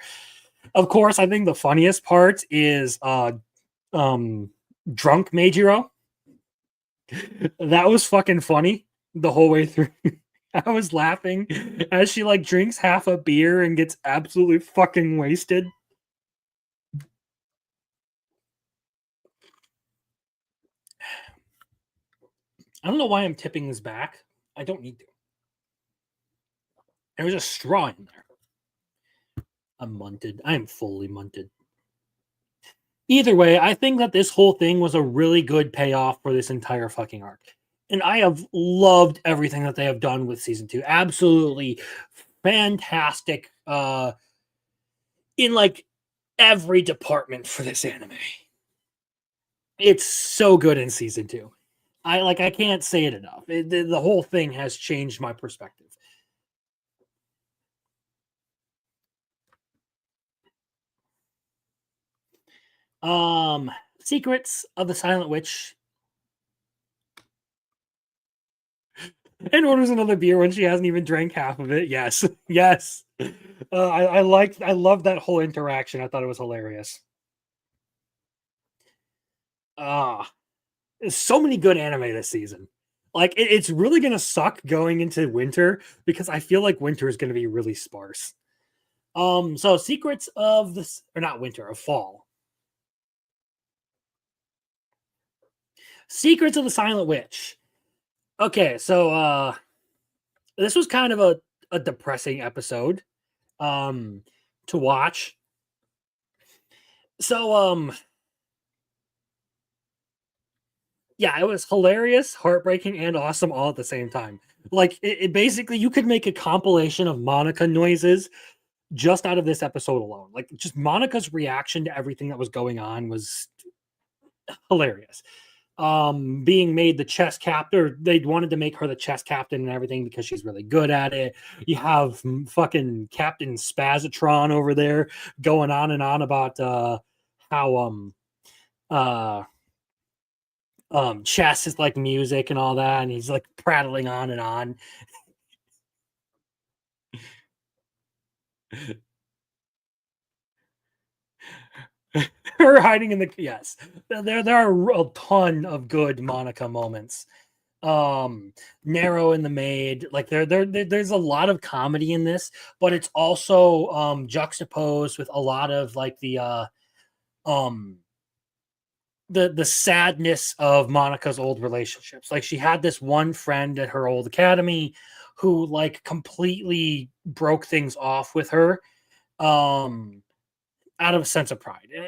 Of course, I think the funniest part is drunk Meijiro. That was fucking funny the whole way through. I was laughing as she like drinks half a beer and gets absolutely fucking wasted. I don't know why I'm tipping this back. I don't need to. There was a straw in there. I'm munted. I am fully munted. Either way, I think that this whole thing was a really good payoff for this entire fucking arc. And I have loved everything that they have done with season 2. Absolutely fantastic in like every department for this anime. It's so good in season 2. I can't say it enough. The whole thing has changed my perspective. Secrets of the Silent Witch. And orders another beer when she hasn't even drank half of it. Yes, yes. I love that whole interaction. I thought it was hilarious. There's so many good anime this season. Like it's really gonna suck going into winter because I feel like winter is gonna be really sparse. So Secrets of this, or not winter, of fall. Secrets of the Silent Witch. Okay, so this was kind of a depressing episode to watch. So yeah, it was hilarious, heartbreaking, and awesome all at the same time. Like it basically you could make a compilation of Monica noises just out of this episode alone. Like just Monica's reaction to everything that was going on was hilarious. Being made the chess captain, or they wanted to make her the chess captain and everything because she's really good at it. You have fucking Captain Spazatron over there going on and on about how chess is like music and all that, and he's like prattling on and on. Her hiding in the yes, there are a ton of good Monica moments. Narrow and the Maid. Like there's a lot of comedy in this, but it's also juxtaposed with a lot of like the sadness of Monica's old relationships. Like she had this one friend at her old academy who like completely broke things off with her out of a sense of pride. And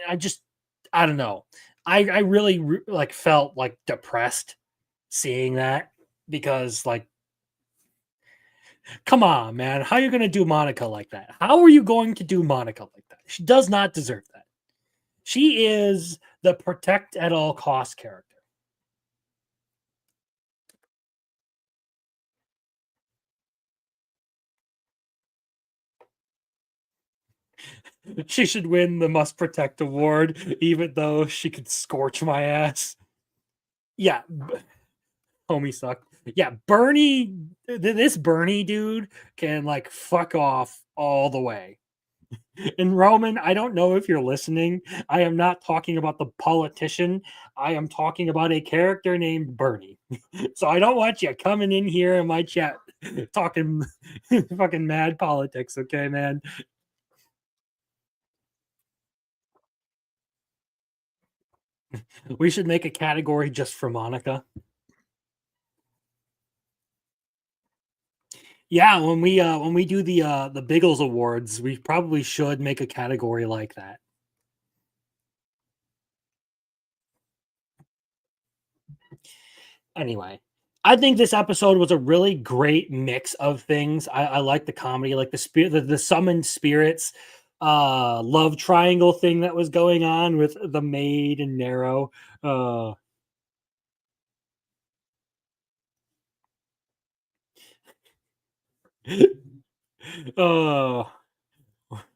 I don't know. I really like felt like depressed seeing that, because like, come on, man, how are you going to do Monica like that? How are you going to do Monica like that? She does not deserve that. She is the protect at all cost character. She should win the Must Protect award, even though she could scorch my ass. Yeah, homie sucked. Yeah, Bernie, this Bernie dude can like fuck off all the way. And Roman, I don't know if you're listening. I am not talking about the politician. I am talking about a character named Bernie. So I don't want you coming in here in my chat talking fucking mad politics, okay, man? We should make a category just for Monica. Yeah, when we do the Biggles Awards, we probably should make a category like that. Anyway, I think this episode was a really great mix of things. I like the comedy, like the spirit, the summoned spirits, love triangle thing that was going on with the Maid and Narrow. Oh,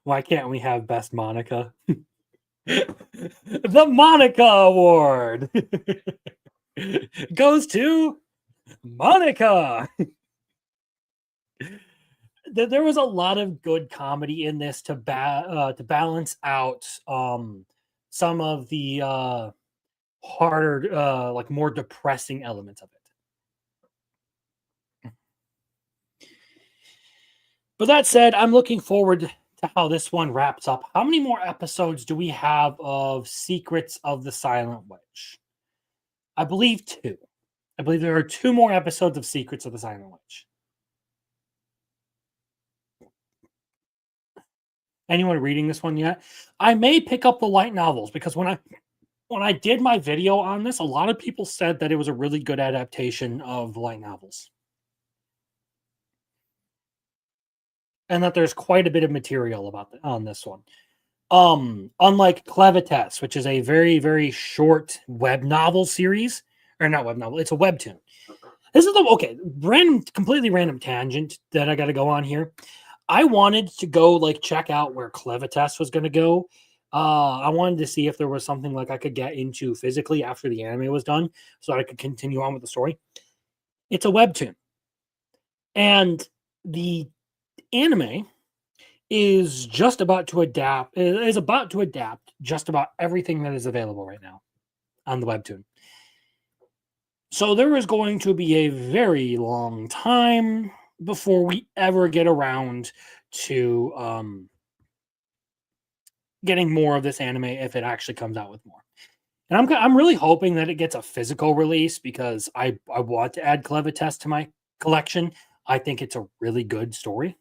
why can't we have Best Monica? The Monica Award goes to Monica. There was a lot of good comedy in this to balance out some of the harder, like more depressing elements of it. But that said, I'm looking forward to how this one wraps up. How many more episodes do we have of Secrets of the Silent Witch? I believe 2. I believe there are 2 more episodes of Secrets of the Silent Witch. Anyone reading this one yet? I may pick up the light novels, because when I did my video on this, a lot of people said that it was a really good adaptation of the light novels. And that there's quite a bit of material on this one. Unlike Clevitas, which is a very, very short web novel series, or not web novel, it's a webtoon. This is completely random tangent that I got to go on here. I wanted to go like check out where Clevitas was going to go. I wanted to see if there was something like I could get into physically after the anime was done, so I could continue on with the story. It's a webtoon, and the anime is about to adapt just about everything that is available right now on the webtoon. So there is going to be a very long time before we ever get around to getting more of this anime, if it actually comes out with more. And I'm really hoping that it gets a physical release, because I want to add Clevitas to my collection. I think it's a really good story.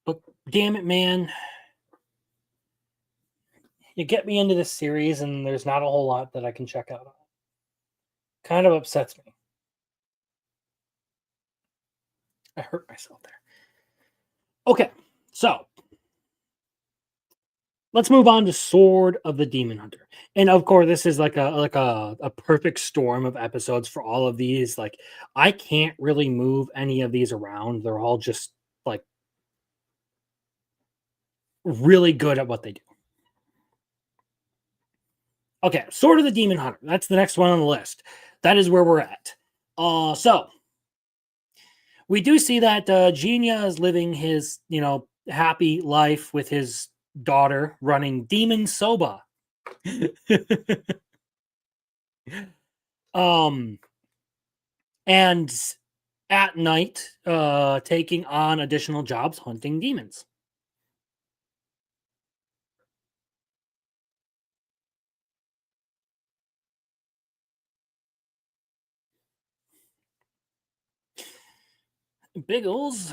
But damn it, man. You get me into this series and there's not a whole lot that I can check out. Kind of upsets me. I hurt myself there. Okay, so let's move on to Sword of the Demon Hunter. And of course, this is like a perfect storm of episodes for all of these. Like, I can't really move any of these around. They're all just like really good at what they do. Okay, Sword of the Demon Hunter. That's the next one on the list. That is where we're at. So we do see that Genya is living his, happy life with his daughter running Demon Soba. And at night, taking on additional jobs hunting demons. Biggles.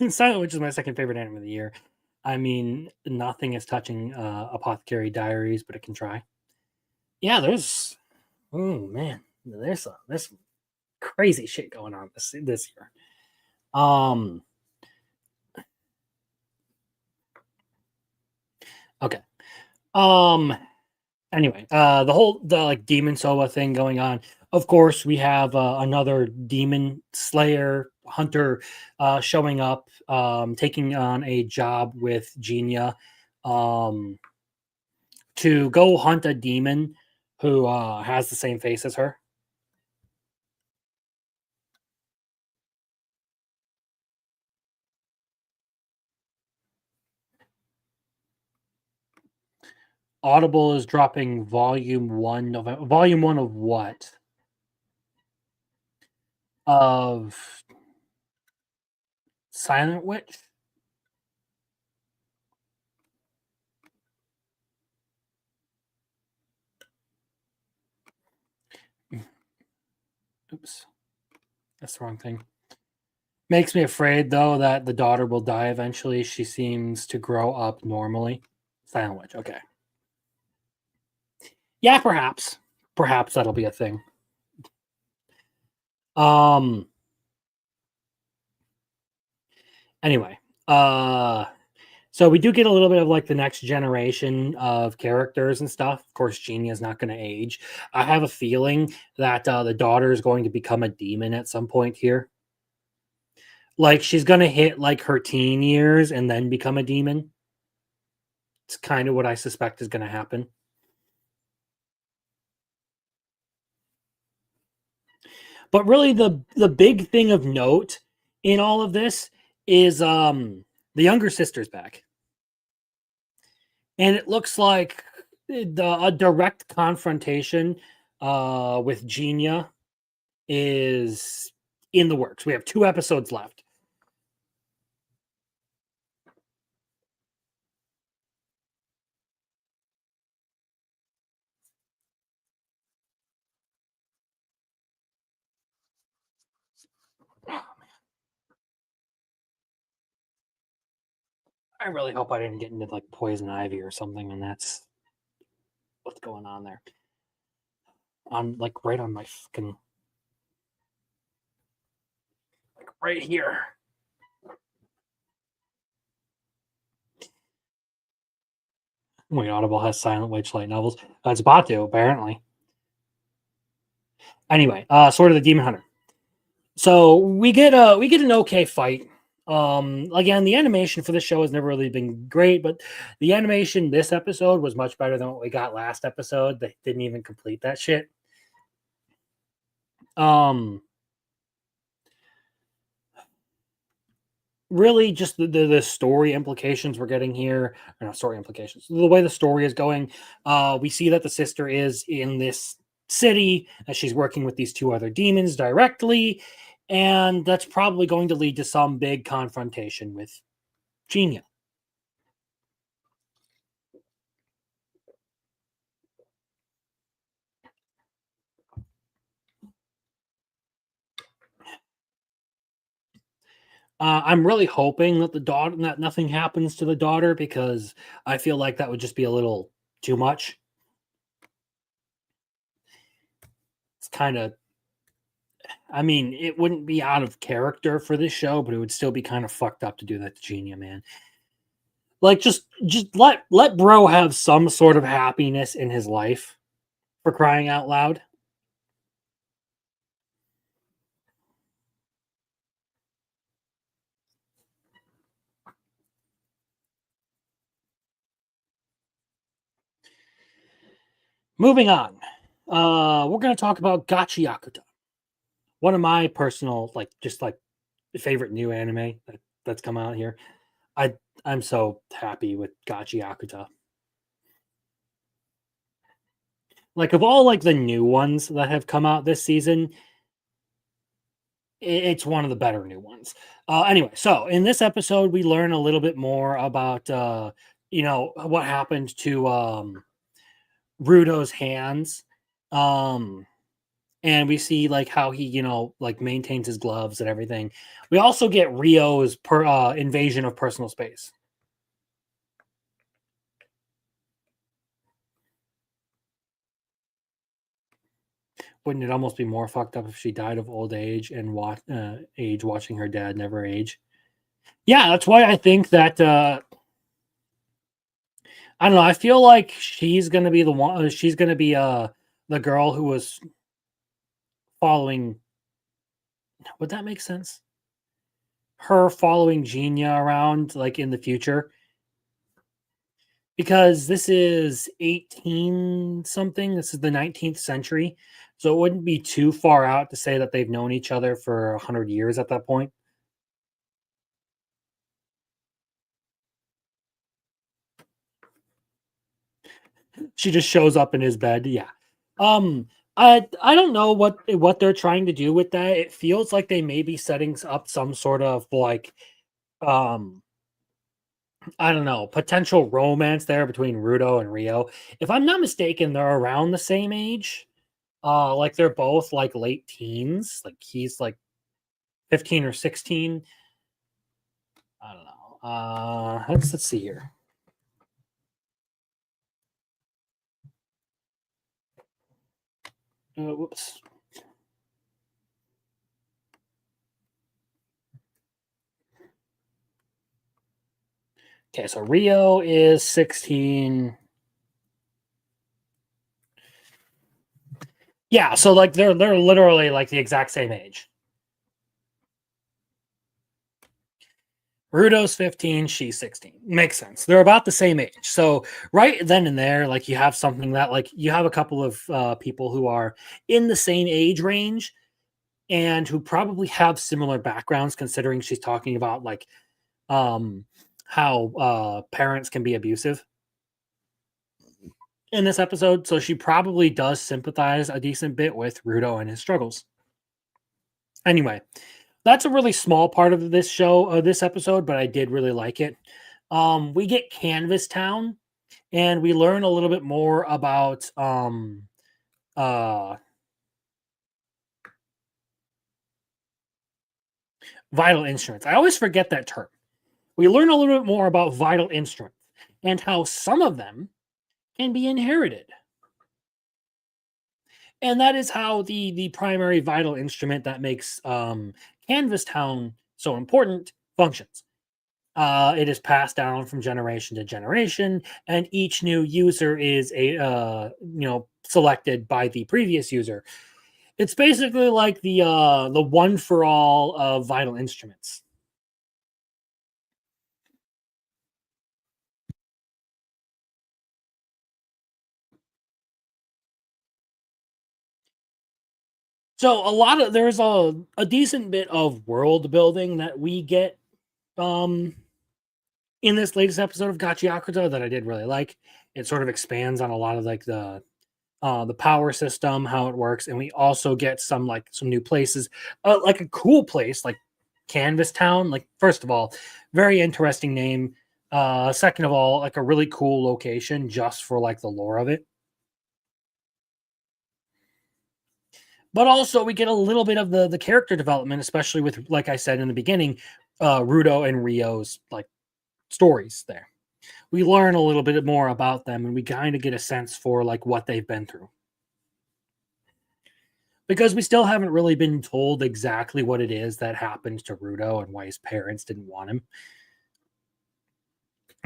Silent Witch is my second favorite anime of the year. I mean, nothing is touching Apothecary Diaries, but it can try. Yeah, there's there's some crazy shit going on this year. Okay. Anyway, the Demon Soba thing going on. Of course, we have another demon slayer hunter showing up, taking on a job with Genia to go hunt a demon who has the same face as her. Audible is dropping volume 1 of what? Of Silent Witch? Oops. That's the wrong thing. Makes me afraid, though, that the daughter will die eventually. She seems to grow up normally. Silent Witch, okay. Yeah, perhaps. Perhaps that'll be a thing. Anyway, so we do get a little bit of like the next generation of characters and stuff. Of course, Genia is not going to age. I have a feeling that the daughter is going to become a demon at some point here. Like she's going to hit like her teen years and then become a demon. It's kind of what I suspect is going to happen. But really, the big thing of note in all of this is the younger sister's back. And it looks like a direct confrontation with Genia is in the works. We have 2 episodes left. I really hope I didn't get into like poison ivy or something, and that's what's going on there. On like right on my fucking like right here. Wait, Audible has Silent Witch light novels. It's about to, apparently. Anyway, Sword of the Demon Hunter. So we get an okay fight. Again, the animation for the show has never really been great, but the animation this episode was much better than what we got last episode. They didn't even complete that shit. Really just the story implications we're getting here, or not story implications, the way the story is going. We see that the sister is in this city, that she's working with these 2 other demons directly, and that's probably going to lead to some big confrontation with Genia. I'm really hoping that that nothing happens to the daughter, because I feel like that would just be a little too much. It's kind of, I mean, it wouldn't be out of character for this show, but it would still be kind of fucked up to do that to Genia, man. Like, just let bro have some sort of happiness in his life, for crying out loud. Moving on, we're going to talk about Gachi Yakuta, one of my personal favorite new anime that's come out here. I'm so happy with Gachi Akuta. Like, of all like the new ones that have come out this season, it's one of the better new ones. Anyway, so in this episode, we learn a little bit more about what happened to Rudo's hands. And we see like how he, like maintains his gloves and everything. We also get Rio's invasion of personal space. Wouldn't it almost be more fucked up if she died of old age and watching her dad never age? Yeah, that's why I think that I don't know. I feel like she's gonna be the one. She's gonna be the girl who was following. Would that make sense? Her following Genia around, like in the future, because this is 18 something. This is the 19th century, so it wouldn't be too far out to say that they've known each other for 100 years at that point. She just shows up in his bed. Yeah. I don't know what they're trying to do with that. It feels like they may be setting up some sort of like I don't know, potential romance there between Rudo and Rio. If I'm not mistaken, they're around the same age. Like they're both like late teens. Like he's like 15 or 16. I don't know. Let's see here. Whoops. Okay, so Rio is 16. Yeah, so like they're literally like the exact same age. Rudo's 15, she's 16. Makes sense. They're about the same age. So right then and there, like you have something that like you have a couple of people who are in the same age range and who probably have similar backgrounds, considering she's talking about like how parents can be abusive in this episode. So she probably does sympathize a decent bit with Rudo and his struggles. Anyway, that's a really small part of this show, this episode, but I did really like it. We get Canvas Town, and we learn a little bit more about vital instruments. I always forget that term. We learn a little bit more about vital instruments and how some of them can be inherited. And that is how the primary vital instrument that makes Canvas Town so important functions. It is passed down from generation to generation, and each new user is selected by the previous user. It's basically like the one for all of vital instruments. So there's a decent bit of world building that we get in this latest episode of Gachi Akuta that I did really like. It sort of expands on a lot of like the power system, how it works, and we also get some new places, like a cool place like Canvas Town. Like, first of all, very interesting name. Second of all, like a really cool location just for like the lore of it. But also we get a little bit of the character development, especially with, like I said in the beginning, Rudo and Rio's like stories there. We learn a little bit more about them, and we kind of get a sense for like what they've been through. Because we still haven't really been told exactly what it is that happened to Rudo and why his parents didn't want him.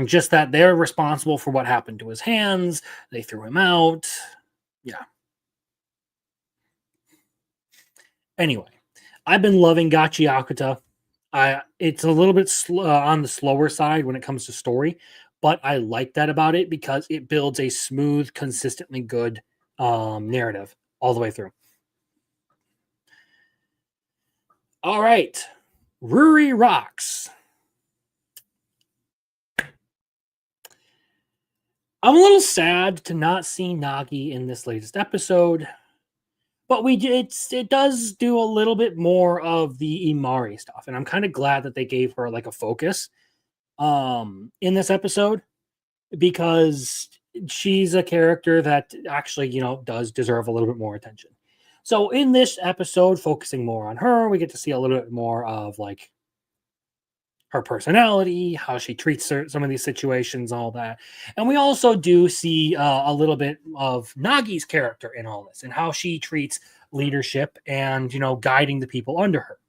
Just that they're responsible for what happened to his hands. They threw him out. Yeah. Anyway, I've been loving Gachi Akuta. It's a little bit on the slower side when it comes to story, but I like that about it because it builds a smooth, consistently good narrative all the way through. All right, Ruri rocks. I'm a little sad to not see Nagi in this latest episode, but it does do a little bit more of the Imari stuff, and I'm kind of glad that they gave her like a focus in this episode, because she's a character that actually, does deserve a little bit more attention. So in this episode, focusing more on her, we get to see a little bit more of like her personality, how she treats some of these situations, all that. And we also do see a little bit of Nagi's character in all this and how she treats leadership and, guiding the people under her.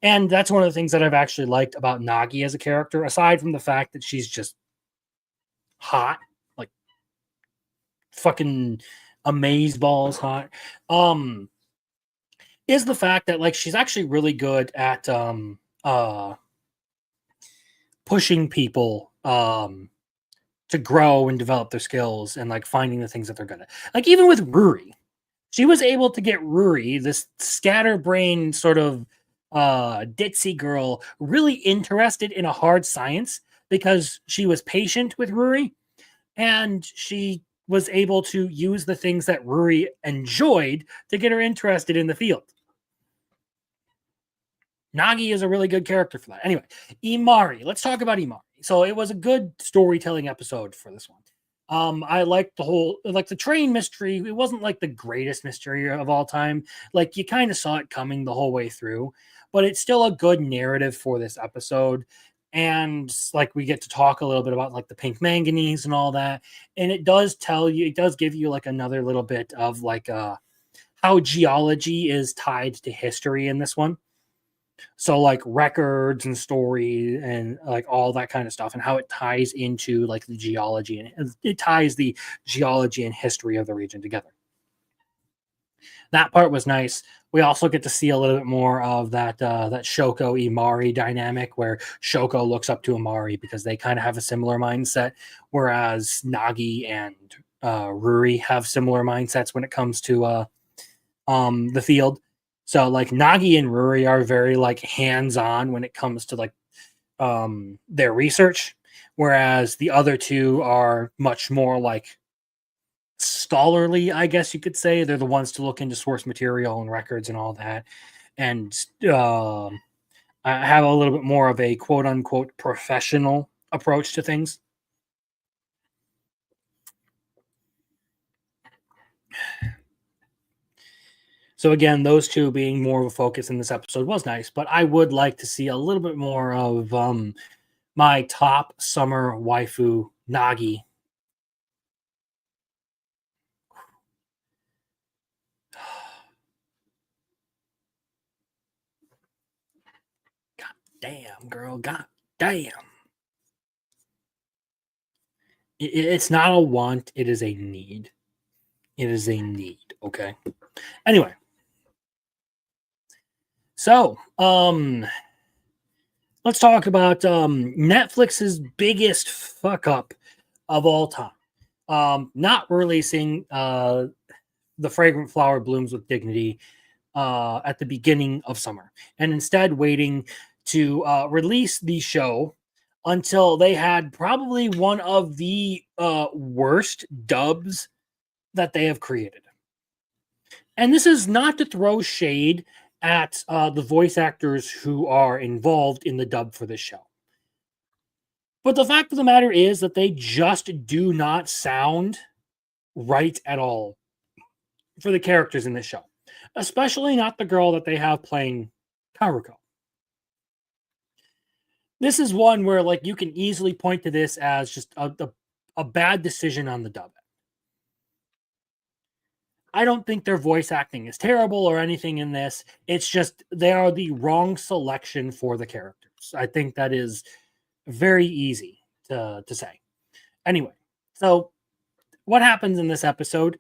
And that's one of the things that I've actually liked about Nagi as a character, aside from the fact that she's just hot, like fucking amazeballs hot, is the fact that like she's actually really good at pushing people to grow and develop their skills and like finding the things that they're good at. Like even with Ruri, she was able to get Ruri, this scatterbrained sort of ditzy girl, really interested in a hard science because she was patient with Ruri and she was able to use the things that Ruri enjoyed to get her interested in the field. Nagi is a really good character for that. Anyway, Imari. Let's talk about Imari. So it was a good storytelling episode for this one. I liked the train mystery. It wasn't like the greatest mystery of all time. Like you kind of saw it coming the whole way through, but it's still a good narrative for this episode. And like we get to talk a little bit about like the pink manganese and all that. And it does give you like another little bit of like how geology is tied to history in this one. So like records and story and like all that kind of stuff and how it ties into like the geology and it ties the geology and history of the region together. That part was nice. We also get to see a little bit more of that Shoko Imari dynamic where Shoko looks up to Imari because they kind of have a similar mindset, whereas Nagi and Ruri have similar mindsets when it comes to the field. So like Nagi and Ruri are very like hands-on when it comes to like their research, whereas the other two are much more like scholarly, I guess you could say. They're the ones to look into source material and records and all that. And I have a little bit more of a quote unquote professional approach to things. So again, those two being more of a focus in this episode was nice, but I would like to see a little bit more of my top summer waifu, Nagi. God damn, girl. God damn. It's not a want, it is a need. It is a need, okay? Anyway. So, let's talk about Netflix's biggest fuck up of all time. Not releasing The Fragrant Flower Blooms with Dignity at the beginning of summer, and instead waiting to release the show until they had probably one of the worst dubs that they have created. And this is not to throw shade at the voice actors who are involved in the dub for this show. But the fact of the matter is that they just do not sound right at all for the characters in this show. Especially not the girl that they have playing Karuko. This is one where like you can easily point to this as just a bad decision on the dub. I don't think their voice acting is terrible or anything in this. It's just they are the wrong selection for the characters. I think that is very easy to say. Anyway, so what happens in this episode?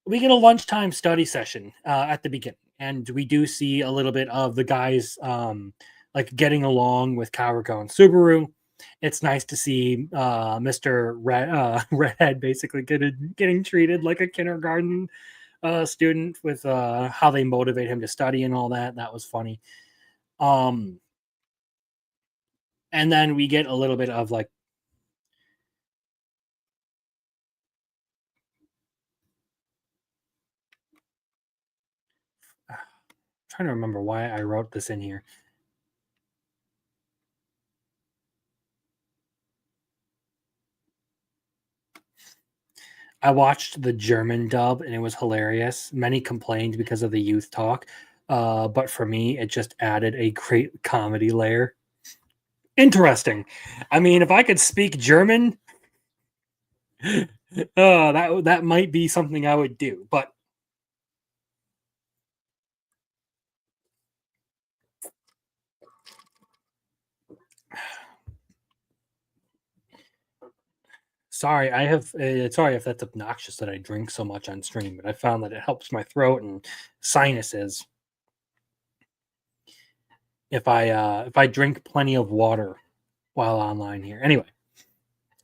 We get a lunchtime study session at the beginning, and we do see a little bit of the guys like getting along with Karuko and Subaru. It's nice to see Mr. Redhead basically getting treated like a kindergarten student with how they motivate him to study and all that. That was funny. And then we get a little bit of like trying to remember why I wrote this in here. I watched the German dub and it was hilarious. Many complained because of the youth talk, but for me, it just added a great comedy layer. Interesting. I mean, if I could speak German, that might be something I would do. But sorry, sorry if that's obnoxious that I drink so much on stream, but I found that it helps my throat and sinuses if I drink plenty of water while online here. Anyway,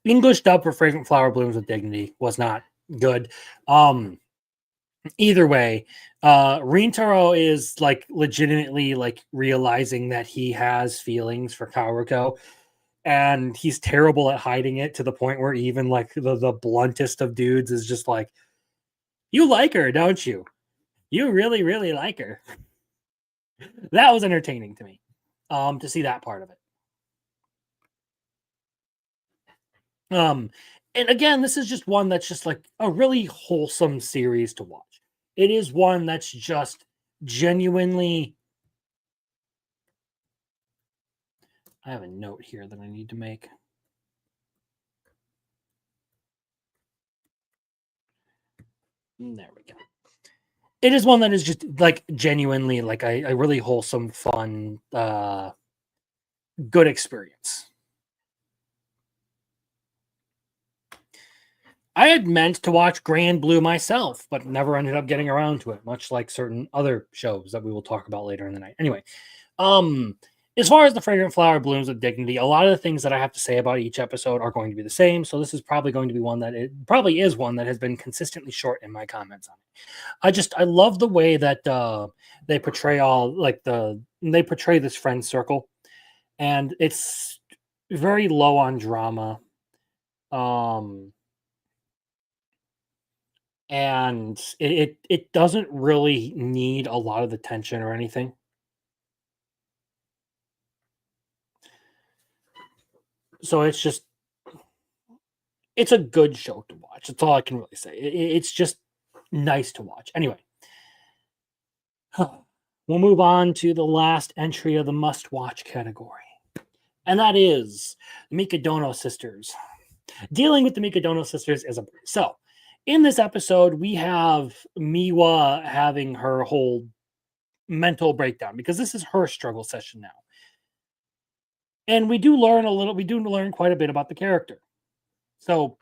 English dub for Fragrant Flower Blooms with Dignity was not good. Either way, Rintaro is like legitimately like realizing that he has feelings for Karuko, and he's terrible at hiding it to the point where even like the bluntest of dudes is just like, you like her, don't you? You really, really like her. That was entertaining to me, to see that part of it. And again, this is just one that's just like a really wholesome series to watch. It is one that's just genuinely. I have a note here that I need to make. There we go. It is one that is just like genuinely like a really wholesome, fun, good experience. I had meant to watch Grand Blue myself, but never ended up getting around to it, much like certain other shows that we will talk about later in the night. Anyway, as far as the Fragrant Flower Blooms with Dignity, a lot of the things that I have to say about each episode are going to be the same. So this is probably going to be one that it probably is one that has been consistently short in my comments on it. I love the way that they portray they portray this friend circle, and it's very low on drama. And it doesn't really need a lot of the tension or anything. So it's a good show to watch. That's all I can really say. It's just nice to watch. Anyway, we'll move on to the last entry of the must-watch category. And that is Mikadono Sisters. Dealing with the Mikadono Sisters is a breeze. So, in this episode, we have Miwa having her whole mental breakdown because this is her struggle session now. And we do learn quite a bit about the character. So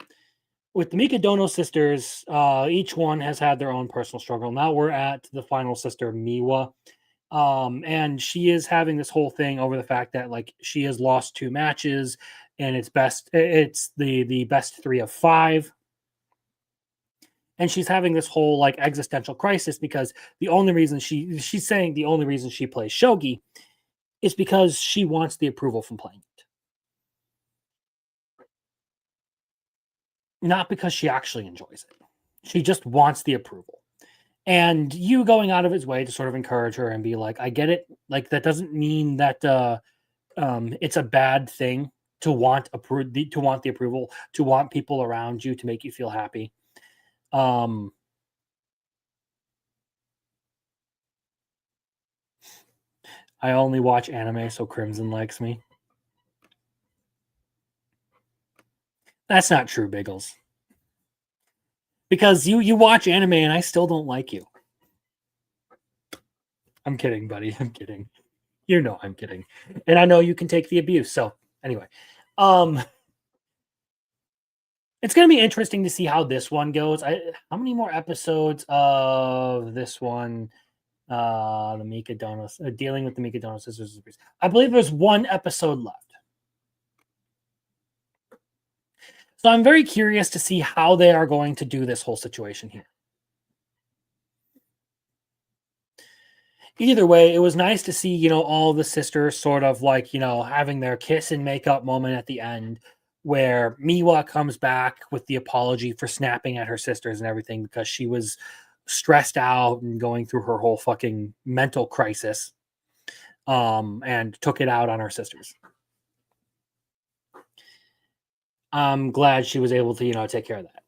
with the Mikadono sisters, each one has had their own personal struggle. Now we're at the final sister, Miwa. And she is having this whole thing over the fact that like she has lost 2 matches and it's the best 3 of 5. And she's having this whole like existential crisis because the only reason she's saying the only reason she plays shogi is because she wants the approval from playing it. Not because she actually enjoys it. She just wants the approval. And you going out of his way to sort of encourage her and be like, I get it. Like that doesn't mean that it's a bad thing to want the approval, to want people around you to make you feel happy. I only watch anime so Crimson likes me. That's not true, Biggles. Because you watch anime and I still don't like you. I'm kidding, buddy. I'm kidding. You know I'm kidding. And I know you can take the abuse. So anyway. It's going to be interesting to see how this one goes. How many more episodes of this one? The Mikadono, dealing with the Mikadono sisters. I believe there's 1 episode left. So I'm very curious to see how they are going to do this whole situation here. Either way, it was nice to see, all the sisters sort of like, having their kiss and makeup moment at the end, where Miwa comes back with the apology for snapping at her sisters and everything because she was stressed out and going through her whole fucking mental crisis, and took it out on her sisters. I'm glad she was able to, take care of that.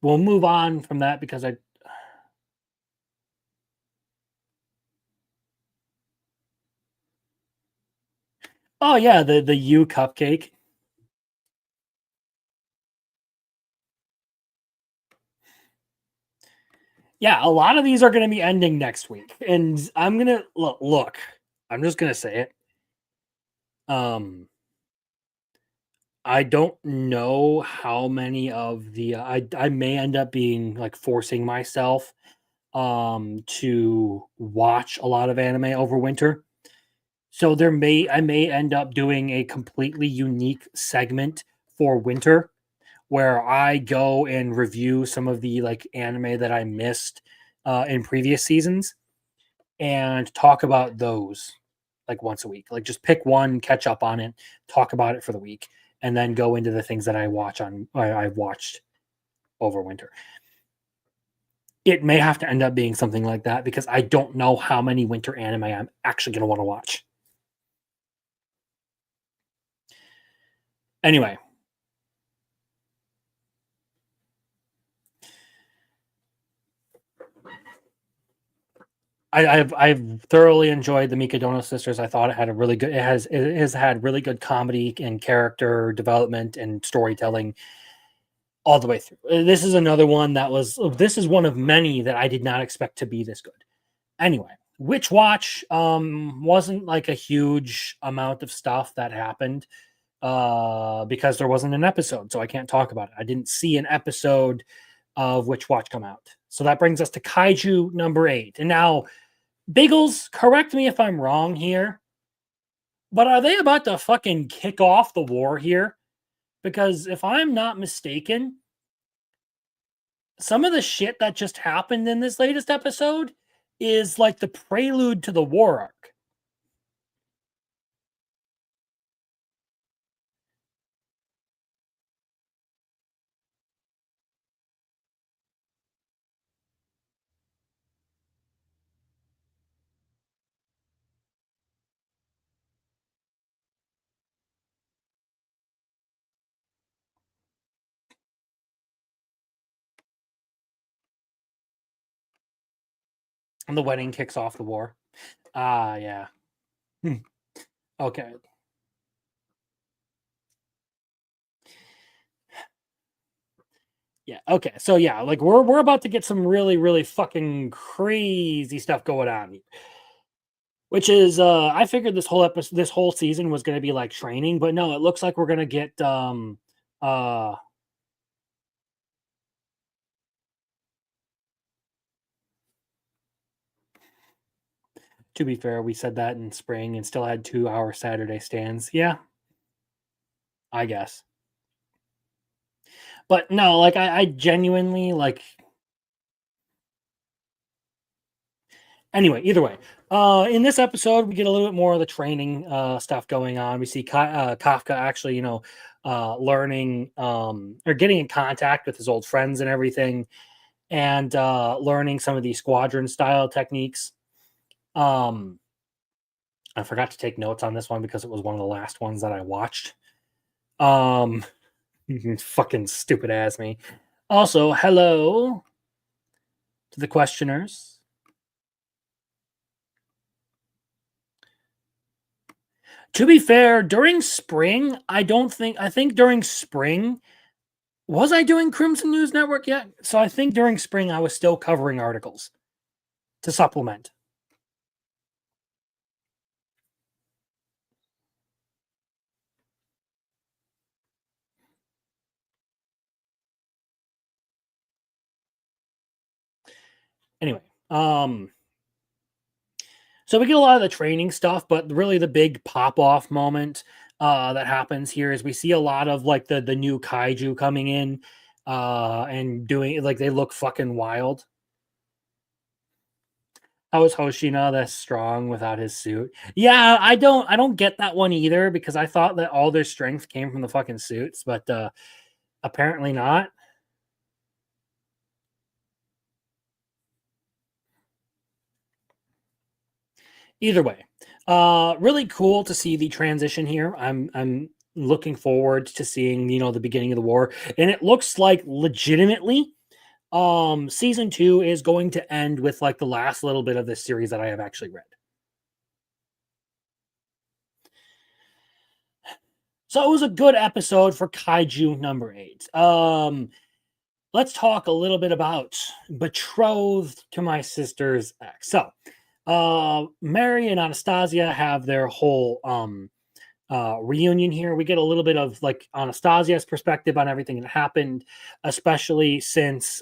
We'll move on from that because oh yeah, the U cupcake. Yeah, a lot of these are going to be ending next week, and I'm gonna look. I'm just gonna say it. I don't know how many of the I may end up being like forcing myself to watch a lot of anime over winter. So I may end up doing a completely unique segment for winter where I go and review some of the like anime that I missed in previous seasons and talk about those like once a week. Like just pick one, catch up on it, talk about it for the week, and then go into the things that I've watched over winter. It may have to end up being something like that because I don't know how many winter anime I'm actually going to want to watch. Anyway. I've thoroughly enjoyed the Mikadono Sisters. I thought it has had really good comedy and character development and storytelling all the way through. This is another one this is one of many that I did not expect to be this good. Anyway, Witch Watch wasn't like a huge amount of stuff that happened because there wasn't an episode, so I can't talk about it. I didn't see an episode of Witch Watch come out. So that brings us to Kaiju number 8. And now, Biggles, correct me if I'm wrong here, but are they about to fucking kick off the war here? Because if I'm not mistaken, some of the shit that just happened in this latest episode is like the prelude to the war arc. And the wedding kicks off the war. Ah, yeah. Okay. Yeah, okay. So yeah, like we're about to get some really, really fucking crazy stuff going on. Which is I figured this whole season was gonna be like training, but no, it looks like we're gonna get to be fair, we said that in spring and still had 2-hour Saturday stands. Yeah. I guess. But no, like I genuinely like. Anyway, either way, in this episode, we get a little bit more of the training stuff going on. We see Kafka actually, learning or getting in contact with his old friends and everything, and learning some of the squadron style techniques. I forgot to take notes on this one because it was one of the last ones that I watched. Fucking stupid ass me. Also, hello to the questioners. To be fair, during spring, I think during spring, was I doing Crimson News Network yet? So I think during spring, I was still covering articles to supplement. Anyway, so we get a lot of the training stuff, but really the big pop-off moment that happens here is we see a lot of like the new kaiju coming in and doing like they look fucking wild. How is Hoshina that strong without his suit? Yeah, I don't get that one either, because I thought that all their strength came from the fucking suits, but apparently not. Either way, really cool to see the transition here. I'm looking forward to seeing, the beginning of the war, and it looks like legitimately season 2 is going to end with like the last little bit of this series that I have actually read. So it was a good episode for Kaiju number 8. Let's talk a little bit about Betrothed to My Sister's Ex. So Mary and Anastasia have their whole reunion here. We get a little bit of like Anastasia's perspective on everything that happened, especially since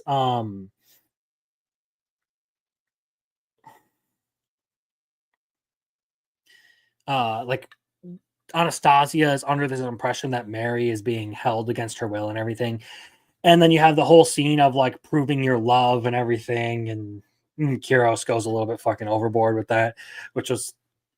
like Anastasia is under this impression that Mary is being held against her will and everything. And then you have the whole scene of like proving your love and everything, and Kyros goes a little bit fucking overboard with that, which was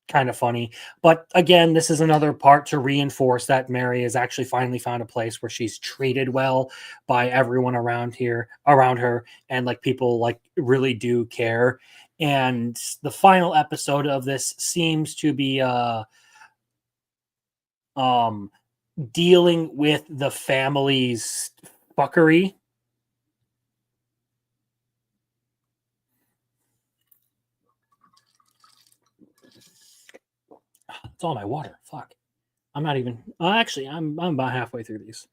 kind of funny. But again, this is another part to reinforce that Mary has actually finally found a place where she's treated well by everyone around her, and like people like really do care. And the final episode of this seems to be dealing with the family's fuckery. It's all my water. Fuck. I'm not even. Actually, I'm about halfway through these.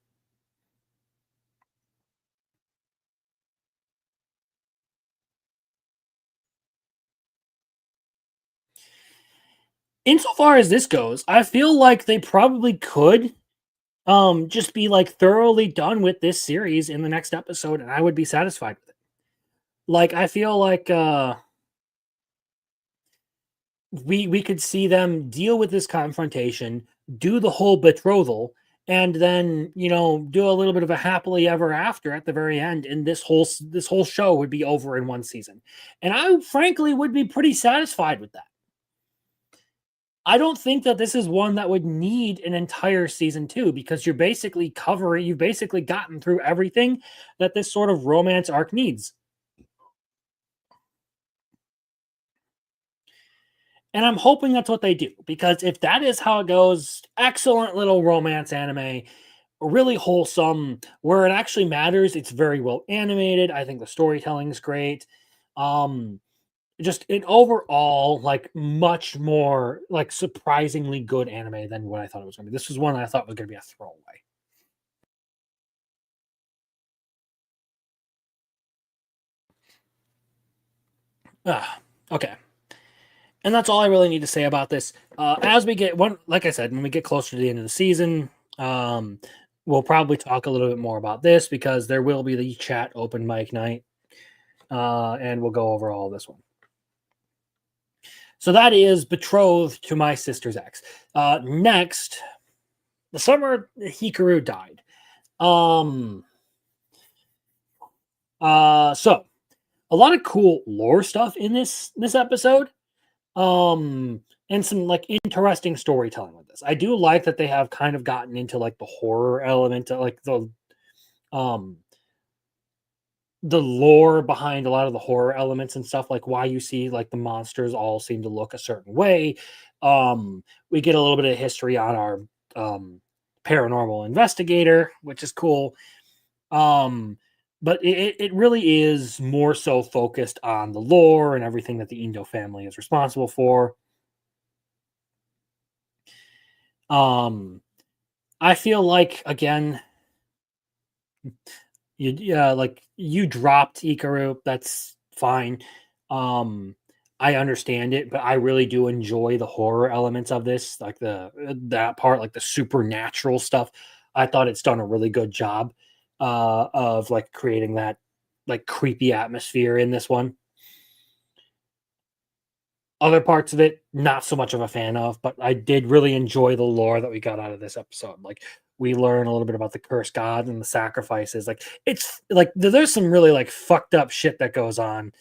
Insofar as this goes, I feel like they probably could just be like thoroughly done with this series in the next episode, and I would be satisfied with it. Like, I feel like we could see them deal with this confrontation, do the whole betrothal, and then do a little bit of a happily ever after at the very end, and this whole show would be over in one season. And I frankly would be pretty satisfied with that. I don't think that this is one that would need an entire season 2, because you've basically gotten through everything that this sort of romance arc needs. And I'm hoping that's what they do, because if that is how it goes, excellent little romance anime, really wholesome, where it actually matters. It's very well animated. I think the storytelling is great. Just an overall, like, much more, like, surprisingly good anime than what I thought it was going to be. This was one I thought was going to be a throwaway. Okay. And that's all I really need to say about this. As we get like I said, when we get closer to the end of the season, we'll probably talk a little bit more about this, because there will be the chat open mic night, and we'll go over all this one. So that is Betrothed to My Sister's Ex. Next, the summer Hikaru died. So a lot of cool lore stuff in this episode. And some like interesting storytelling with this. I do like that they have kind of gotten into like the horror element, like the lore behind a lot of the horror elements and stuff, like why you see like the monsters all seem to look a certain way. We get a little bit of history on our paranormal investigator, which is cool. But it really is more so focused on the lore and everything that the Indo family is responsible for. I feel like, again, you dropped Ikaru. That's fine. I understand it, but I really do enjoy the horror elements of this, like that part, like the supernatural stuff. I thought it's done a really good job of like creating that like creepy atmosphere in this one. Other parts of it, not so much of a fan of, but I did really enjoy the lore that we got out of this episode. Like, we learn a little bit about the cursed gods and the sacrifices. Like, it's like there's some really like fucked up shit that goes on,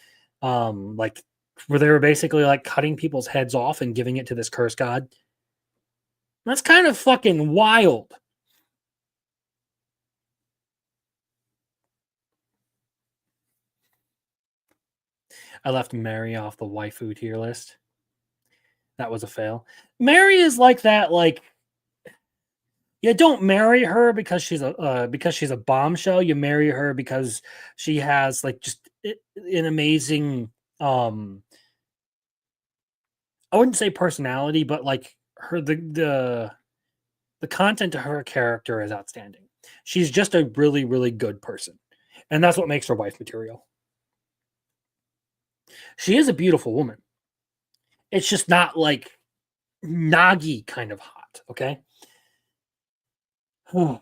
like where they were basically like cutting people's heads off and giving it to this curse god. That's kind of fucking wild. I left Mary off the waifu tier list. That was a fail. Mary is like that, like, you don't marry her because she's a bombshell. You marry her because she has like just an amazing I wouldn't say personality, but like her the content to her character is outstanding. She's just a really, really good person. And that's what makes her wife material. She is a beautiful woman. It's just not like Nagi kind of hot, okay? So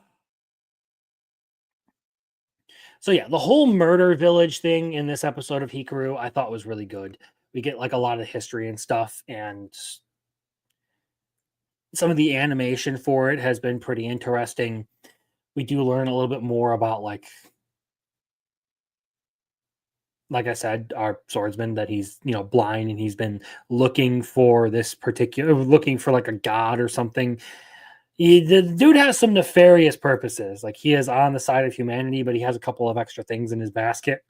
yeah, the whole murder village thing in this episode of Hikaru I thought was really good. We get like a lot of history and stuff, and some of the animation for it has been pretty interesting. We do learn a little bit more about like I said, our swordsman, that he's, you know, blind, and he's been looking for like a god or something. The dude has some nefarious purposes. Like, he is on the side of humanity, but he has a couple of extra things in his basket.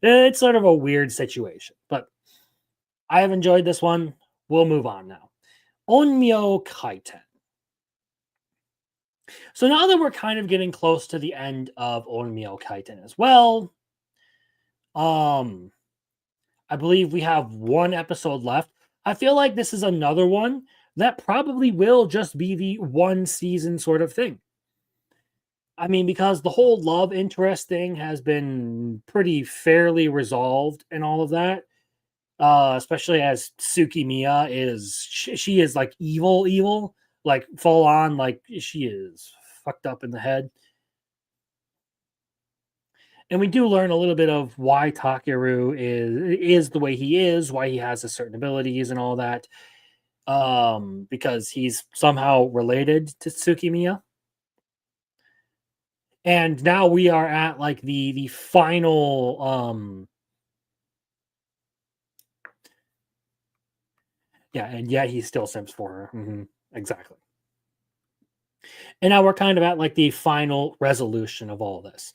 It's sort of a weird situation, but I have enjoyed this one. We'll move on now. Onmyo Kaiten. So now that we're kind of getting close to the end of Onmyo Kaiten as well, I believe we have one episode left. I feel like this is another one that probably will just be the one season sort of thing. I mean, because the whole love interest thing has been pretty fairly resolved and all of that. Especially as Tsukimiya she is like evil, like full on, like she is fucked up in the head. And we do learn a little bit of why Takeru is the way he is, why he has a certain abilities and all that. Because he's somehow related to Tsukimiya. And now we are at like the final yeah, and yet he still simps for her. Mm-hmm. Exactly. And now we're kind of at like the final resolution of all this.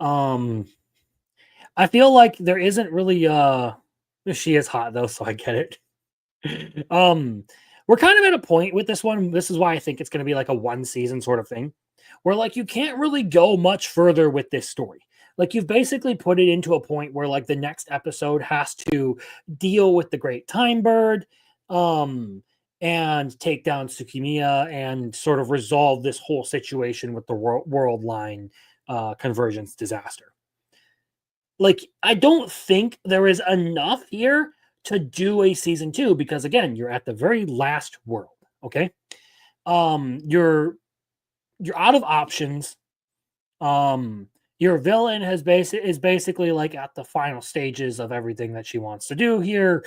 I feel like there isn't really she is hot though, so I get it. We're kind of at a point with this one. This is why I think it's going to be like a one season sort of thing, where like you can't really go much further with this story. Like, you've basically put it into a point where like the next episode has to deal with the Great Time Bird, and take down Tsukimiya and sort of resolve this whole situation with the world line convergence disaster. Like, I don't think there is enough here to do a season 2, because again, you're at the very last world. Okay. You're out of options. Your villain is basically like at the final stages of everything that she wants to do here.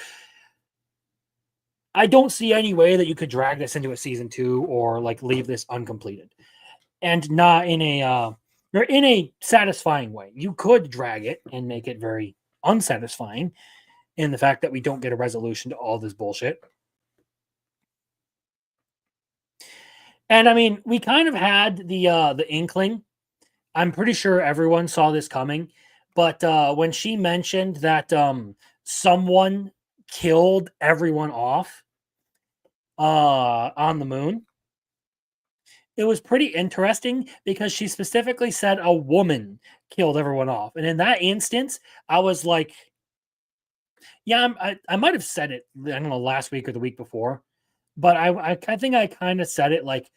I don't see any way that you could drag this into a season 2 or like leave this uncompleted, and not in a satisfying way. You could drag it and make it very unsatisfying in the fact that we don't get a resolution to all this bullshit. And I mean, we kind of had the inkling. I'm pretty sure everyone saw this coming, but when she mentioned that someone killed everyone off on the moon, it was pretty interesting because she specifically said a woman killed everyone off. And in that instance, I was like, yeah, I might have said it, I don't know, last week or the week before, but I think I kind of said it like,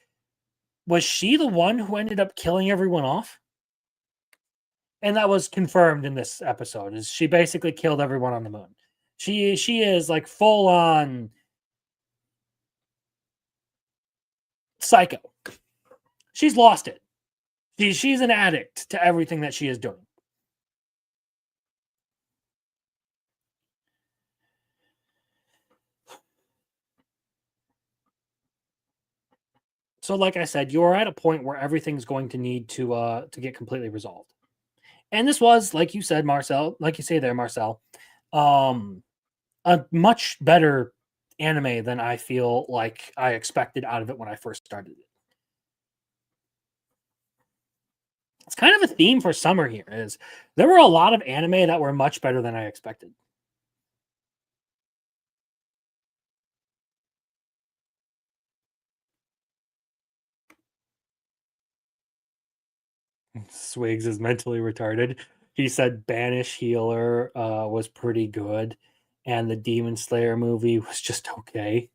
was she the one who ended up killing everyone off? And that was confirmed in this episode, is she basically killed everyone on the moon. She is like full on psycho. She's lost it. She's an addict to everything that she is doing. So like I said, you're at a point where everything's going to need to get completely resolved. And this was, like you said, Marcel, like you say there, Marcel, a much better anime than I feel like I expected out of it when I first started it. It's kind of a theme for summer here is there were a lot of anime that were much better than I expected. Swigs is mentally retarded. He said Banish Healer was pretty good, and the Demon Slayer movie was just okay.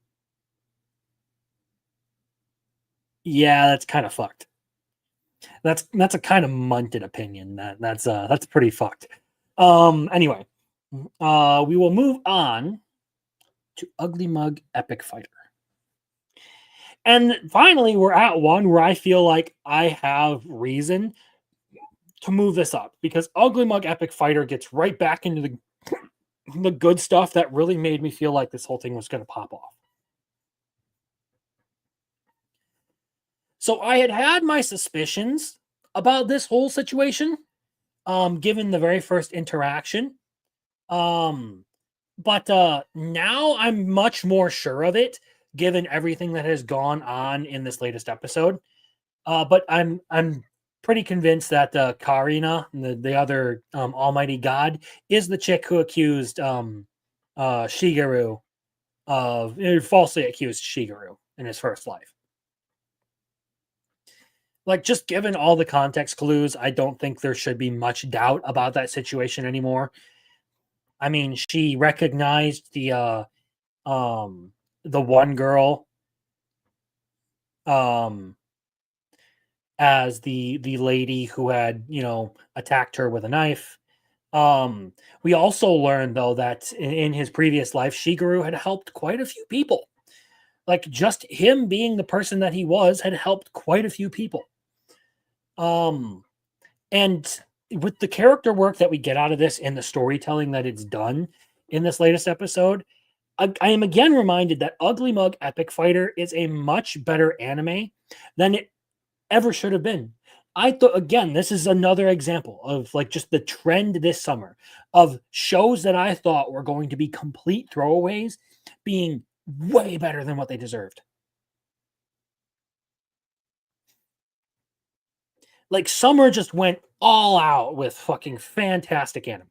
Yeah, that's kind of fucked. That's a kind of munted opinion. That's pretty fucked. Anyway, we will move on to Ugly Mug Epic Fighter. And finally, we're at one where I feel like I have reason to move this up because Ugly Mug Epic Fighter gets right back into the good stuff that really made me feel like this whole thing was going to pop off. So I had my suspicions about this whole situation, given the very first interaction. But now I'm much more sure of it, given everything that has gone on in this latest episode. But I'm pretty convinced that Karina, the other almighty god, is the chick who accused Shigeru of falsely accused Shigeru in his first life. Like, just given all the context clues, I don't think there should be much doubt about that situation anymore. I mean, she recognized the one girl as the lady who had, attacked her with a knife. We also learned, though, that in his previous life, Shigeru had helped quite a few people. Like, just him being the person that he was had helped quite a few people. And with the character work that we get out of this and the storytelling that it's done in this latest episode, I am again reminded that Ugly Mug Epic Fighter is a much better anime than it ever should have been. I thought, again, this is another example of like just the trend this summer of shows that I thought were going to be complete throwaways being way better than what they deserved. Like, summer just went all out with fucking fantastic anime.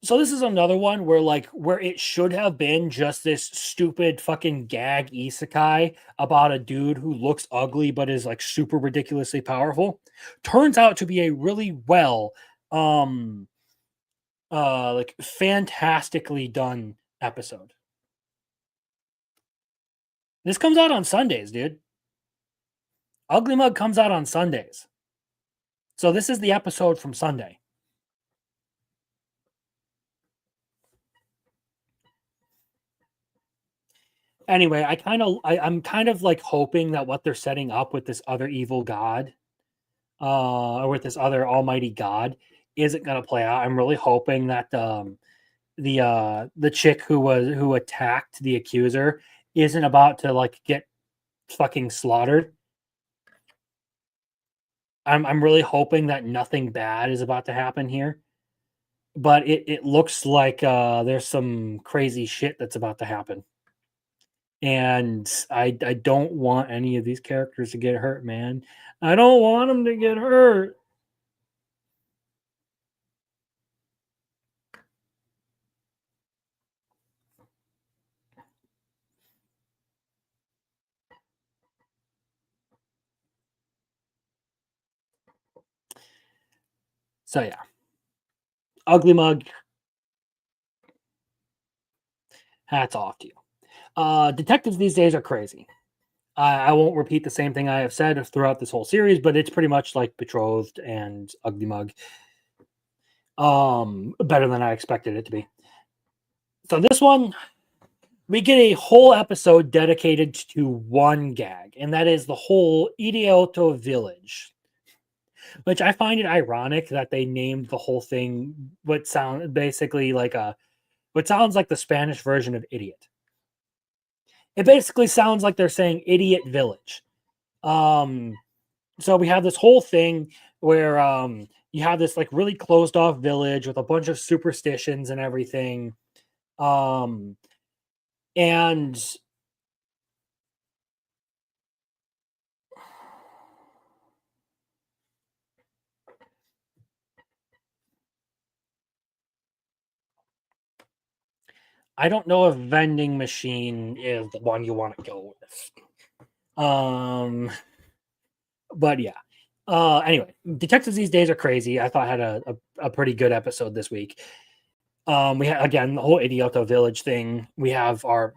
So this is another one where it should have been just this stupid fucking gag isekai about a dude who looks ugly but is like super ridiculously powerful. Turns out to be a really like fantastically done episode. This comes out on Sundays, dude. Ugly Mug comes out on Sundays. So this is the episode from Sunday. Anyway, I'm kind of like hoping that what they're setting up with this other evil god, or with this other almighty god, isn't going to play out. I'm really hoping that the chick who attacked the accuser isn't about to like get fucking slaughtered. I'm really hoping that nothing bad is about to happen here, but it looks like there's some crazy shit that's about to happen. And I don't want any of these characters to get hurt, man. I don't want them to get hurt. So yeah. Ugly Mug. Hats off to you. Detectives these days are crazy. I won't repeat the same thing I have said throughout this whole series, but it's pretty much like Betrothed and Ugly Mug. Better than I expected it to be. So this one, we get a whole episode dedicated to one gag, and that is the whole Idioto village. Which I find it ironic that they named the whole thing what sounds like the Spanish version of idiot. It basically sounds like they're saying idiot village. so we have this whole thing where you have this like really closed off village with a bunch of superstitions and everything. And I don't know if vending machine is the one you want to go with. But yeah. Anyway, detectives these days are crazy. I thought I had a pretty good episode this week. We had again the whole Idiota Village thing. We have our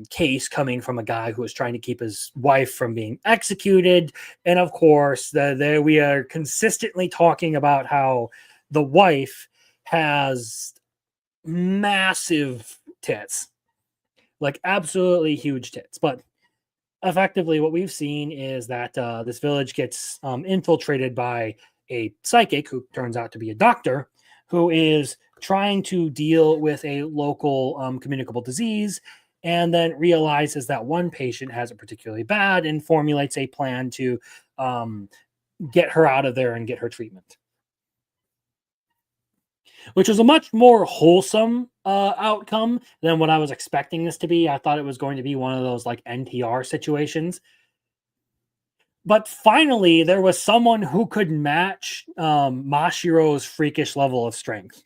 case coming from a guy who is trying to keep his wife from being executed, and of course, we are consistently talking about how the wife has massive tits, like absolutely huge tits. But effectively, what we've seen is that this village gets infiltrated by a psychic who turns out to be a doctor who is trying to deal with a local communicable disease, and then realizes that one patient has it particularly bad and formulates a plan to get her out of there and get her treatment, which was a much more wholesome outcome than what I was expecting this to be. I thought it was going to be one of those like NTR situations. But finally, there was someone who could match Mashiro's freakish level of strength.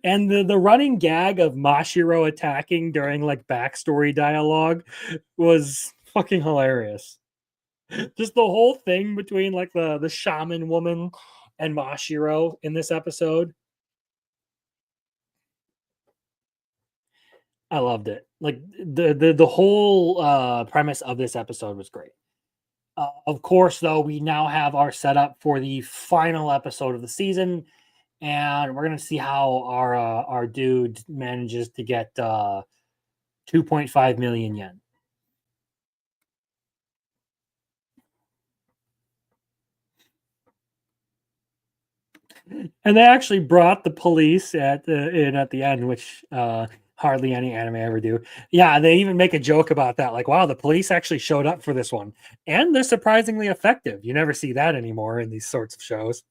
And the running gag of Mashiro attacking during like backstory dialogue was fucking hilarious. Just the whole thing between like the shaman woman and Mashiro in this episode. I loved it. Like the whole premise of this episode was great. Of course, though, we now have our setup for the final episode of the season, and we're gonna see how our dude manages to get 2.5 million yen. And they actually brought the police at the end, which hardly any anime ever do. Yeah, they even make a joke about that. Like, wow, the police actually showed up for this one. And they're surprisingly effective. You never see that anymore in these sorts of shows.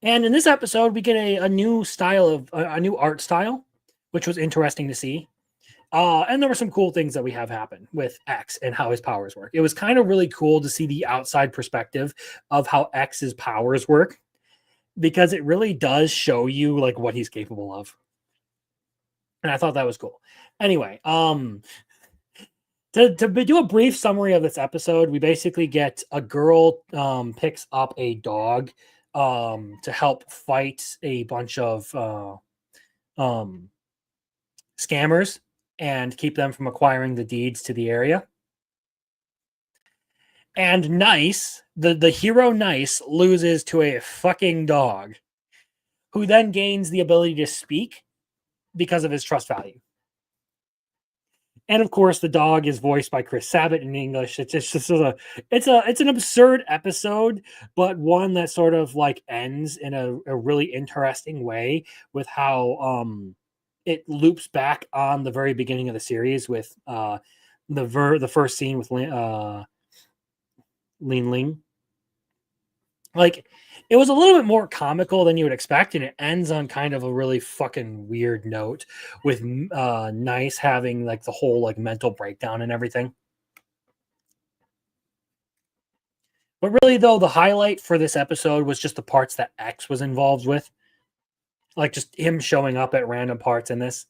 And in this episode, we get a new style of a new art style, which was interesting to see. And there were some cool things that we have happen with X and how his powers work. It was kind of really cool to see the outside perspective of how X's powers work, because it really does show you like what he's capable of. And I thought that was cool. Anyway, to do a brief summary of this episode, we basically get a girl picks up a dog to help fight a bunch of scammers and keep them from acquiring the deeds to the area. And Nice, the hero Nice, loses to a fucking dog, who then gains the ability to speak because of his trust value. And of course, the dog is voiced by Chris Sabat in English. It's just it's an absurd episode, but one that sort of like ends in a really interesting way with how it loops back on the very beginning of the series with the first scene with Lin Ling. Like, it was a little bit more comical than you would expect, and it ends on kind of a really fucking weird note with Nice having like the whole like mental breakdown and everything. But really, though, the highlight for this episode was just the parts that X was involved with. Like, just him showing up at random parts in this.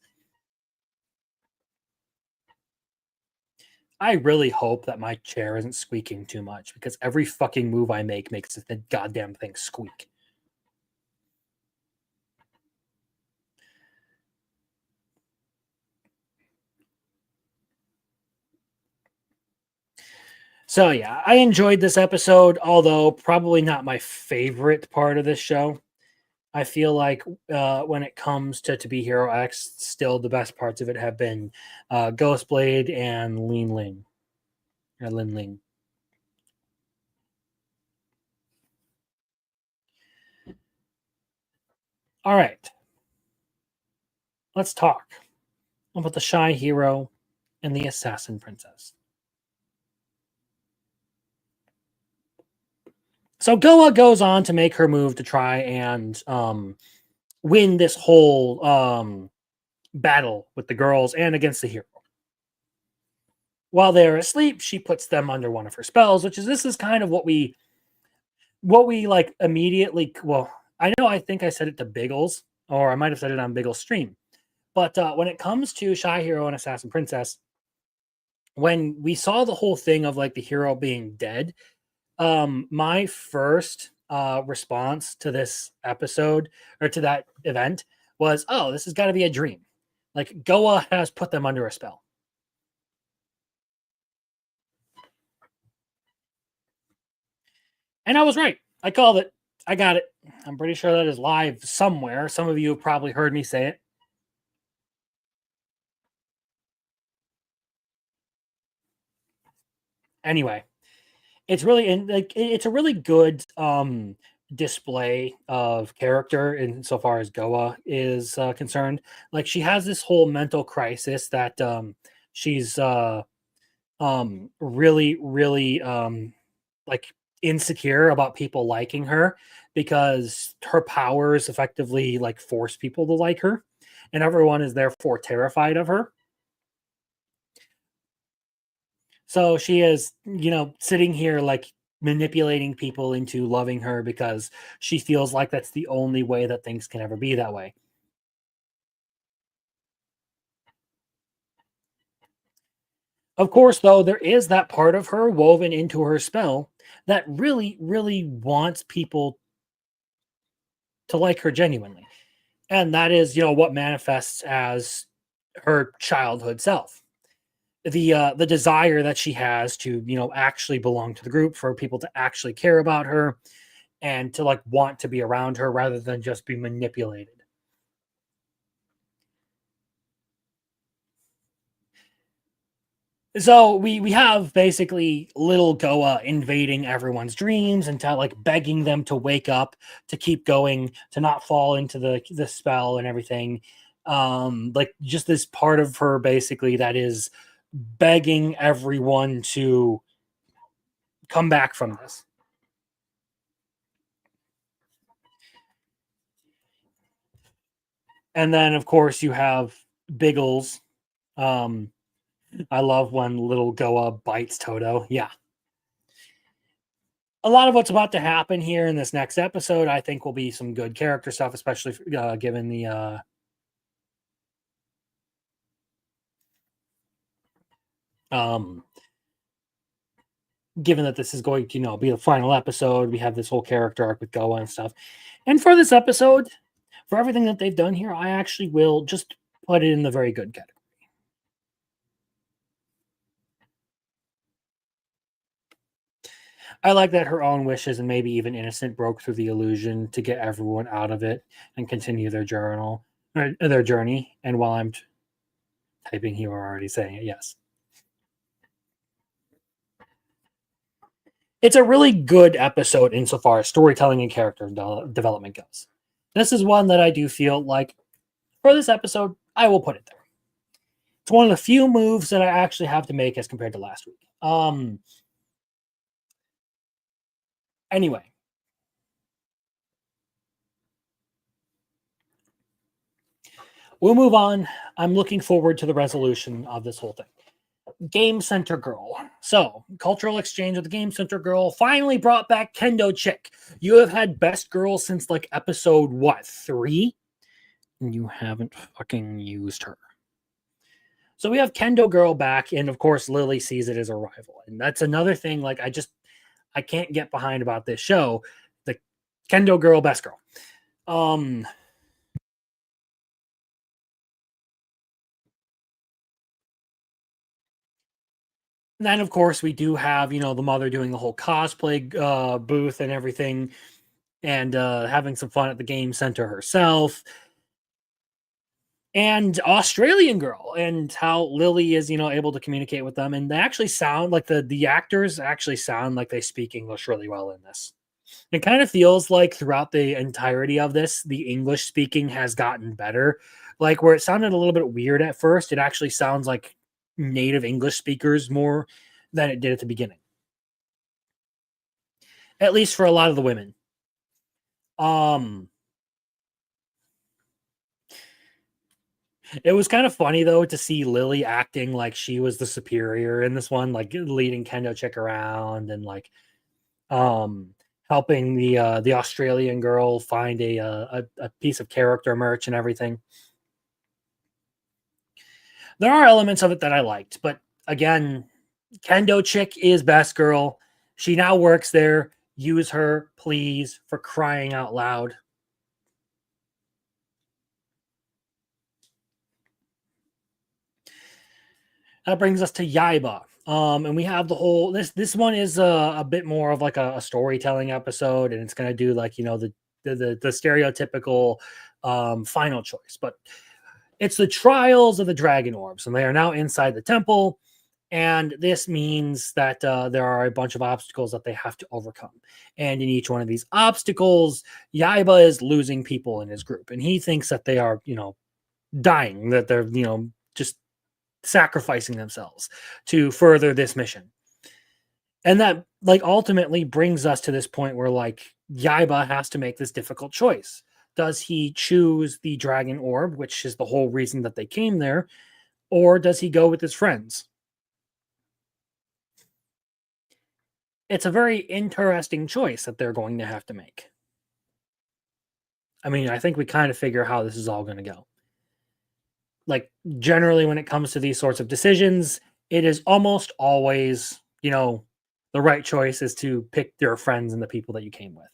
I really hope that my chair isn't squeaking too much, because every fucking move I make makes the goddamn thing squeak. So yeah, I enjoyed this episode, although probably not my favorite part of this show. I feel like when it comes to Be Hero X, still the best parts of it have been Ghostblade and Lin Ling. All right. Let's talk about the Shy Hero and the Assassin Princess. So Goa goes on to make her move to try and win this whole battle with the girls and against the hero. While they're asleep, she puts them under one of her spells, this is kind of what we like immediately. Well, I think I said it to Biggles, or I might have said it on Biggles' stream. But when it comes to Shy Hero and Assassin Princess, when we saw the whole thing of like the hero being dead, my first response to this episode or to that event was, oh, this has got to be a dream. Like Goa has put them under a spell. And I was right. I called it. I got it. I'm pretty sure that is live somewhere. Some of you have probably heard me say it. Anyway, it's really it's a really good display of character insofar as Goa is concerned. Like she has this whole mental crisis that she's really like insecure about people liking her because her powers effectively like force people to like her, and everyone is therefore terrified of her. So she is, sitting here like manipulating people into loving her because she feels like that's the only way that things can ever be that way. Of course, though, there is that part of her woven into her spell that really, really wants people to like her genuinely. And that is, what manifests as her childhood self. The desire that she has to actually belong to the group, for people to actually care about her and to like want to be around her rather than just be manipulated. So we have basically little Goa invading everyone's dreams and like begging them to wake up, to keep going, to not fall into the spell and everything. Like just this part of her basically that is begging everyone to come back from this. And then, of course, you have Biggles. I love when little Goa bites Toto. Yeah. A lot of what's about to happen here in this next episode, I think, will be some good character stuff, especially given the given that this is going to, be the final episode. We have this whole character arc with Goa and stuff. And for this episode, for everything that they've done here, I actually will just put it in the very good category. I like that her own wishes and maybe even Innocent broke through the illusion to get everyone out of it and continue their journey. And while I'm typing, you are already saying it. Yes. It's a really good episode insofar as storytelling and character development goes. This is one that I do feel like for this episode, I will put it there. It's one of the few moves that I actually have to make as compared to last week. Anyway. We'll move on. I'm looking forward to the resolution of this whole thing. Game Center Girl. So, cultural exchange with the Game Center Girl finally brought back Kendo Chick. You have had Best Girl since like episode 3? And you haven't fucking used her. So we have Kendo Girl back, and of course Lily sees it as a rival. And that's another thing like I can't get behind about this show. The Kendo Girl, Best Girl. And then, of course, we do have, the mother doing the whole cosplay booth and everything, and having some fun at the Game Center herself. And Australian Girl, and how Lily is, able to communicate with them. And they actually sound like the actors actually sound like they speak English really well in this. It kind of feels like throughout the entirety of this, the English speaking has gotten better. Like where it sounded a little bit weird at first, it actually sounds like native English speakers more than it did at the beginning. At least for a lot of the women. It was kind of funny though to see Lily acting like she was the superior in this one, like leading Kendo Chick around and like helping the Australian girl find a piece of character merch and everything. There are elements of it that I liked, but again, Kendo Chick is best girl. She now works there. Use her, please, for crying out loud. That brings us to Yaiba. And we have the whole this one is a bit more of like a storytelling episode, and it's gonna do like, you know, the stereotypical final choice, but it's the trials of the dragon orbs, and they are now inside the temple. And this means that there are a bunch of obstacles that they have to overcome. And in each one of these obstacles, Yaiba is losing people in his group. And he thinks that they are, you know, dying, that they're, you know, just sacrificing themselves to further this mission. And that, like, ultimately brings us to this point where, like, Yaiba has to make this difficult choice. Does he choose the dragon orb, which is the whole reason that they came there, or does he go with his friends? It's a very interesting choice that they're going to have to make. I mean, I think we kind of figure how this is all going to go. Like, generally, when it comes to these sorts of decisions, it is almost always, you know, the right choice is to pick your friends and the people that you came with.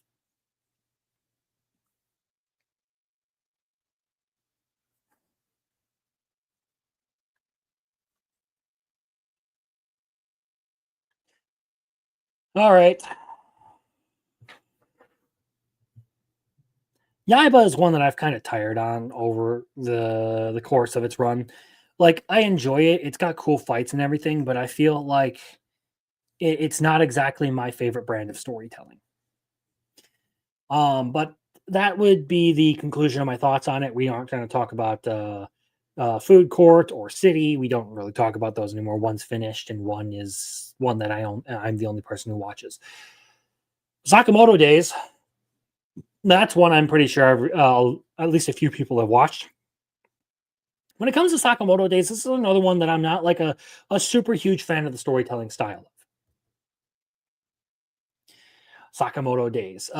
All right. Yaiba is one that I've kind of tired on over the course of its run. Like, I enjoy it. It's got cool fights and everything, but I feel like it's not exactly my favorite brand of storytelling. But that would be the conclusion of my thoughts on it. We aren't going to talk about Food Court or City. We don't really talk about those anymore. One's finished, and one is one that I own. I'm the only person who watches. Sakamoto Days. That's one I'm pretty sure at least a few people have watched. When it comes to Sakamoto Days, this is another one that I'm not like a super huge fan of the storytelling style of. Sakamoto Days.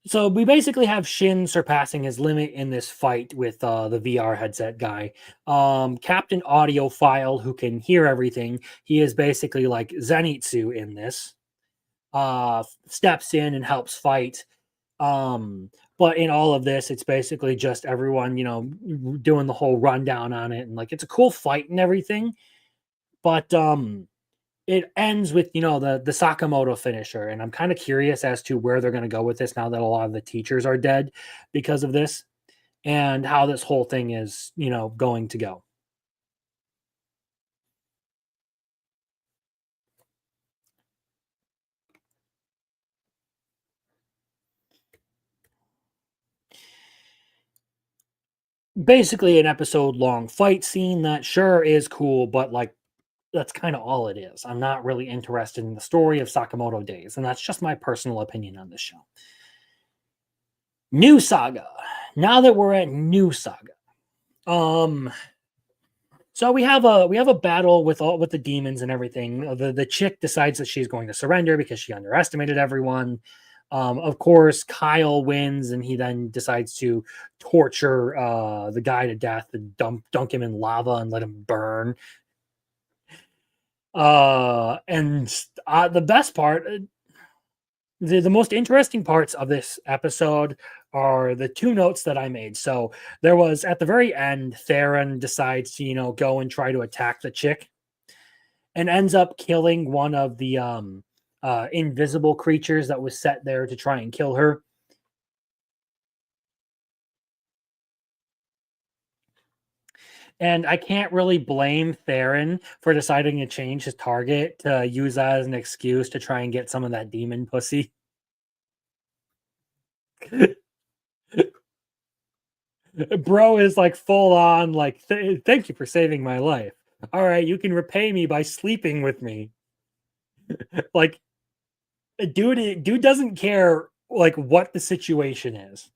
So we basically have Shin surpassing his limit in this fight with the VR headset guy. Captain Audiophile, who can hear everything. He is basically like Zenitsu in this. Steps in and helps fight. But in all of this, it's basically just everyone, you know, doing the whole rundown on it. And like, it's a cool fight and everything. But it ends with, you know, the Sakamoto finisher. And I'm kind of curious as to where they're going to go with this now that a lot of the teachers are dead because of this, and how this whole thing is, you know, going to go. Basically an episode long fight scene that sure is cool, but like, that's kind of all it is. I'm not really interested in the story of Sakamoto Days, and that's just my personal opinion on this show. New Saga. Now that we're at New Saga, so we have a battle with the demons and everything. The chick decides that she's going to surrender because she underestimated everyone. Of course, Kyle wins, and he then decides to torture the guy to death and dunk him in lava and let him burn. The best part, the most interesting parts of this episode are the two notes that I made. So there was, at the very end, Theron decides to, you know, go and try to attack the chick, and ends up killing one of the invisible creatures that was set there to try and kill her. And I can't really blame Theron for deciding to change his target to use that as an excuse to try and get some of that demon pussy. Bro is like full on, like, thank you for saving my life. All right, you can repay me by sleeping with me. Like, dude doesn't care like what the situation is.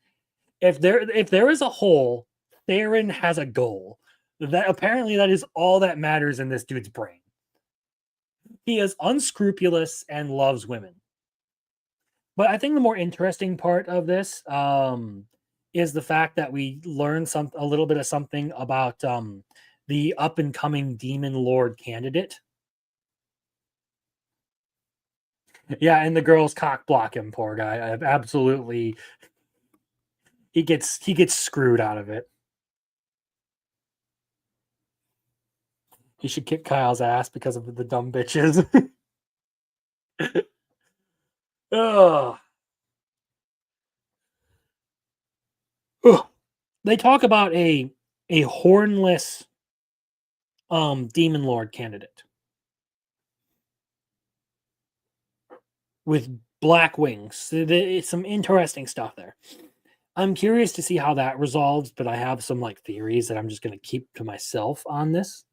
If there is a hole, Theron has a goal. That apparently that is all that matters in this dude's brain. He is unscrupulous and loves women. But I think the more interesting part of this is the fact that we learn a little bit of something about the up and coming Demon Lord candidate. Yeah, and the girls cock block him, poor guy. Absolutely, he gets screwed out of it. He should kick Kyle's ass because of the dumb bitches. Ugh. Ugh. They talk about a hornless Demon Lord candidate with black wings. It's some interesting stuff there. I'm curious to see how that resolves, but I have some like theories that I'm just going to keep to myself on this.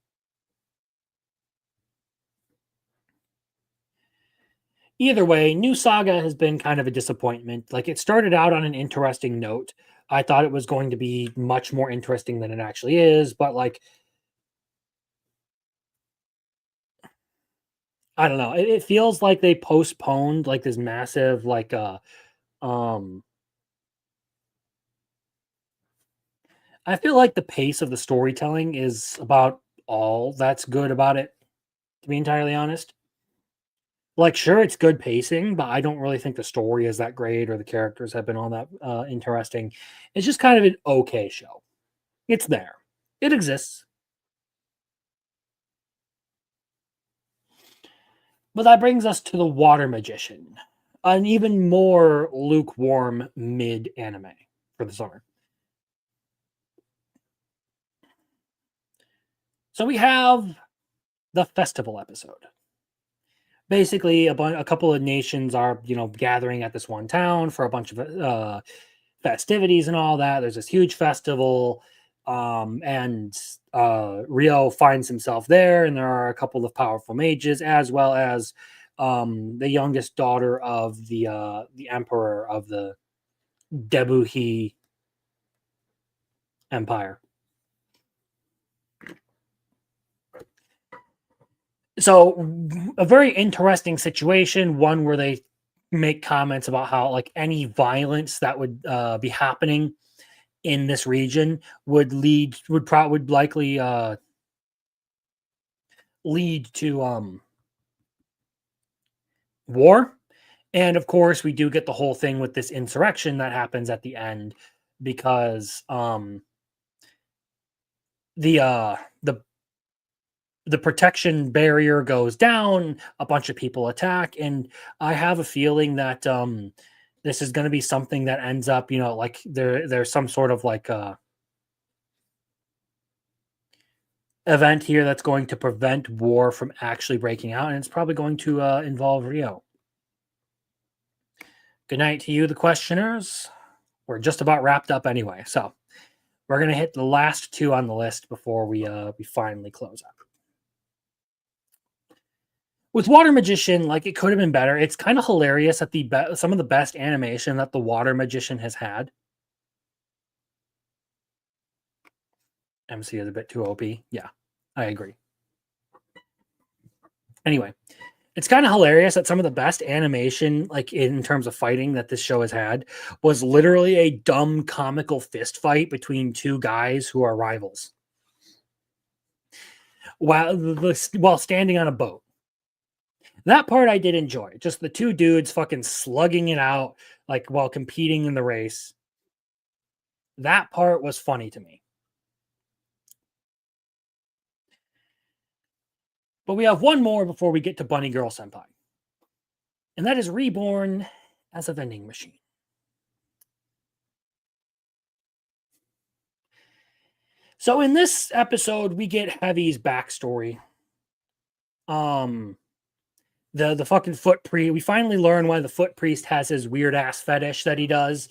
Either way, New Saga has been kind of a disappointment. Like, it started out on an interesting note. I thought it was going to be much more interesting than it actually is, but like, I don't know. It feels like they postponed like this massive like I feel like the pace of the storytelling is about all that's good about it, to be entirely honest. Like, sure, it's good pacing, but I don't really think the story is that great or the characters have been all that interesting. It's just kind of an okay show. It's there. It exists. But that brings us to The Water Magician, an even more lukewarm mid anime for the summer. So we have the festival episode. Basically, a couple of nations are, gathering at this one town for a bunch of festivities and all that. There's this huge festival, and Rio finds himself there, and there are a couple of powerful mages, as well as the youngest daughter of the emperor of the Debuhi Empire. So, a very interesting situation, one where they make comments about how like any violence that would be happening in this region would likely lead to war. And of course, we do get the whole thing with this insurrection that happens at the end because the protection barrier goes down, a bunch of people attack, and I have a feeling that this is going to be something that ends up, like there's some sort of like event here that's going to prevent war from actually breaking out, and it's probably going to involve Rio. Good night to you, the questioners. We're just about wrapped up anyway, so we're going to hit the last two on the list before we finally close up. With Water Magician, like, it could have been better. It's kind of hilarious that some of the best animation that the Water Magician has had. MC is a bit too OP. Yeah, I agree. Anyway, it's kind of hilarious that some of the best animation, like in terms of fighting that this show has had, was literally a dumb comical fist fight between two guys who are rivals while standing on a boat. That part I did enjoy. Just the two dudes fucking slugging it out, like, while competing in the race. That part was funny to me. But we have one more before we get to Bunny Girl Senpai. And that is Reborn as a Vending Machine. So in this episode, we get Heavy's backstory. The fucking foot priest. We finally learn why the foot priest has his weird ass fetish that he does.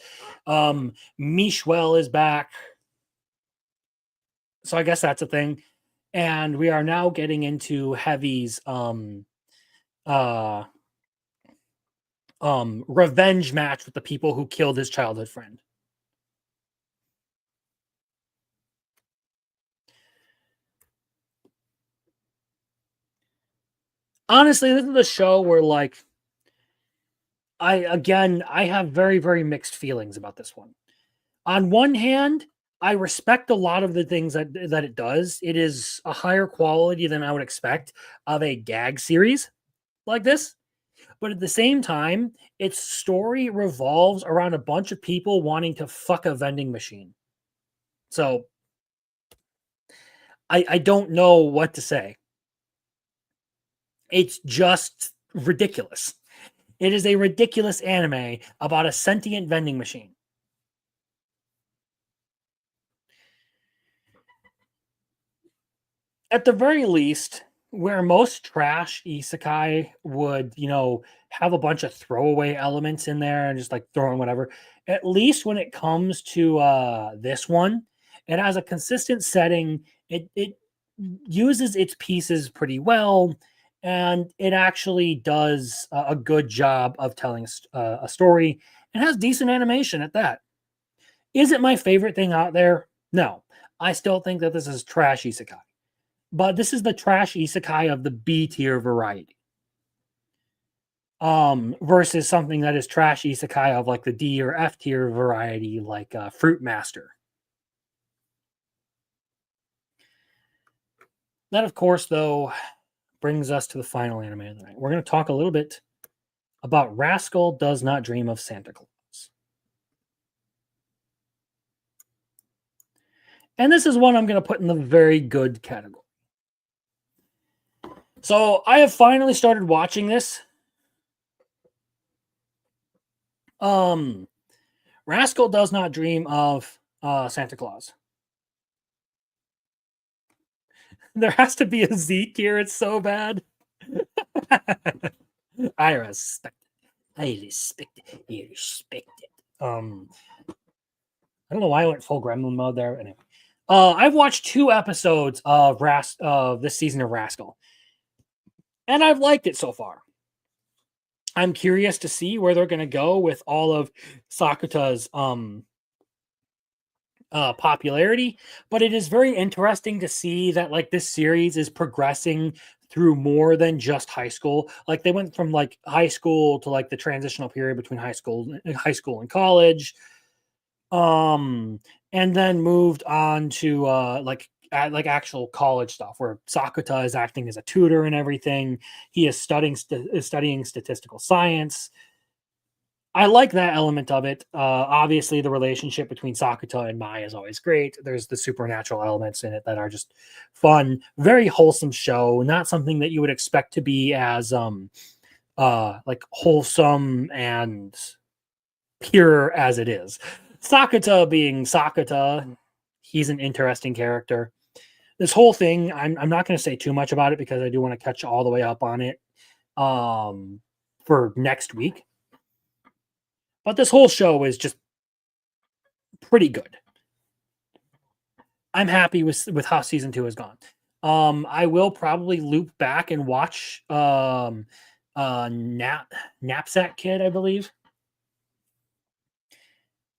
Mishwell is back. So I guess that's a thing. And we are now getting into Heavy's revenge match with the people who killed his childhood friend. Honestly, this is a show where, like, I have very, very mixed feelings about this one. On one hand, I respect a lot of the things that it does. It is a higher quality than I would expect of a gag series like this. But at the same time, its story revolves around a bunch of people wanting to fuck a vending machine. So I don't know what to say. It's just ridiculous. It is a ridiculous anime about a sentient vending machine. At the very least, where most trash isekai would, have a bunch of throwaway elements in there and just like throwing whatever, at least when it comes to this one, it has a consistent setting. It uses its pieces pretty well, and it actually does a good job of telling a story. It has decent animation at that. Is it my favorite thing out there? No. I still think that this is trash isekai. But this is the trash isekai of the B tier variety. Versus something that is trash isekai of like the D or F tier variety, like Fruit Master. That, of course, though, brings us to the final anime of the night. We're going to talk a little bit about Rascal Does Not Dream of Santa Claus. And this is one I'm going to put in the very good category. So I have finally started watching this. Rascal Does Not Dream of Santa Claus. There has to be a Zeke here. It's so bad. I respect it. I respect it. I respect it. I don't know why I went full gremlin mode there. Anyway, I've watched 2 episodes of this season of Rascal, and I've liked it so far. I'm curious to see where they're going to go with all of Sakuta's popularity, but it is very interesting to see that like this series is progressing through more than just high school. Like they went from like high school to like the transitional period between high school and college, and then moved on to like actual college stuff where Sakuta is acting as a tutor and everything. He is studying statistical science. I like that element of it. Obviously, the relationship between Sakuta and Mai is always great. There's the supernatural elements in it that are just fun. Very wholesome show. Not something that you would expect to be as like wholesome and pure as it is. Sakuta being Sakuta, he's an interesting character. This whole thing, I'm not going to say too much about it because I do want to catch all the way up on it for next week. But this whole show is just pretty good. I'm happy with how season 2 has gone. I will probably loop back and watch Knapsack Kid, I believe.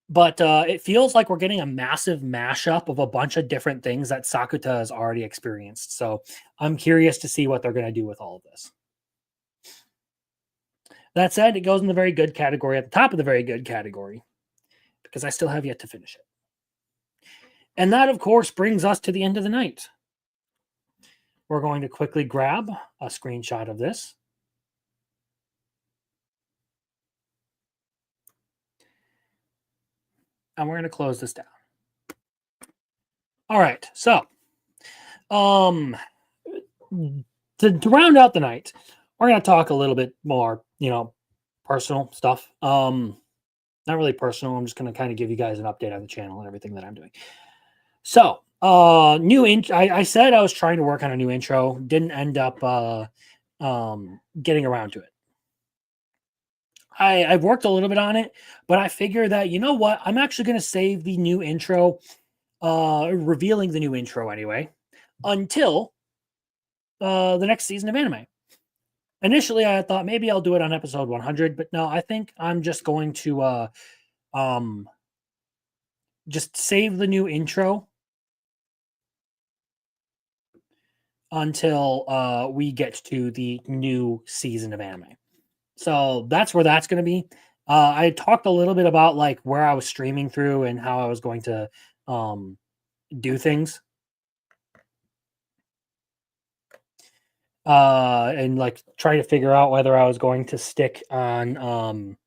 But it feels like we're getting a massive mashup of a bunch of different things that Sakuta has already experienced. So I'm curious to see what they're going to do with all of this. That said, it goes in the very good category, at the top of the very good category, because I still have yet to finish it. And that, of course, brings us to the end of the night. We're going to quickly grab a screenshot of this. And we're going to close this down. All right, so to round out the night, we're going to talk a little bit more, personal stuff. Not really personal. I'm just going to kind of give you guys an update on the channel and everything that I'm doing. So, I said I was trying to work on a new intro, didn't end up getting around to it. I've worked a little bit on it, but I figure that, you know what, I'm actually going to save the new intro, revealing the new intro anyway, until the next season of anime. Initially, I thought maybe I'll do it on episode 100, but no, I think I'm just going to just save the new intro until we get to the new season of anime. So that's where that's going to be. I talked a little bit about like where I was streaming through and how I was going to do things. And like try to figure out whether I was going to stick on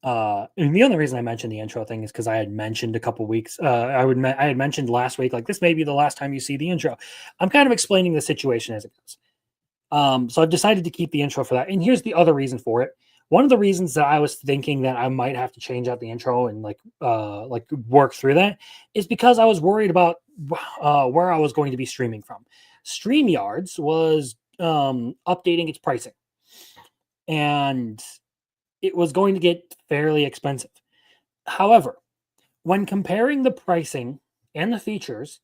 and the only reason I mentioned the intro thing is because I had mentioned a couple weeks I had mentioned last week, like, this may be the last time you see the intro. I'm kind of explaining the situation as it goes. So I've decided to keep the intro for that. And here's the other reason for it. One of the reasons that I was thinking that I might have to change out the intro and like work through that is because I was worried about where I was going to be streaming from. StreamYards was updating its pricing, and it was going to get fairly expensive. However, when comparing the pricing and the features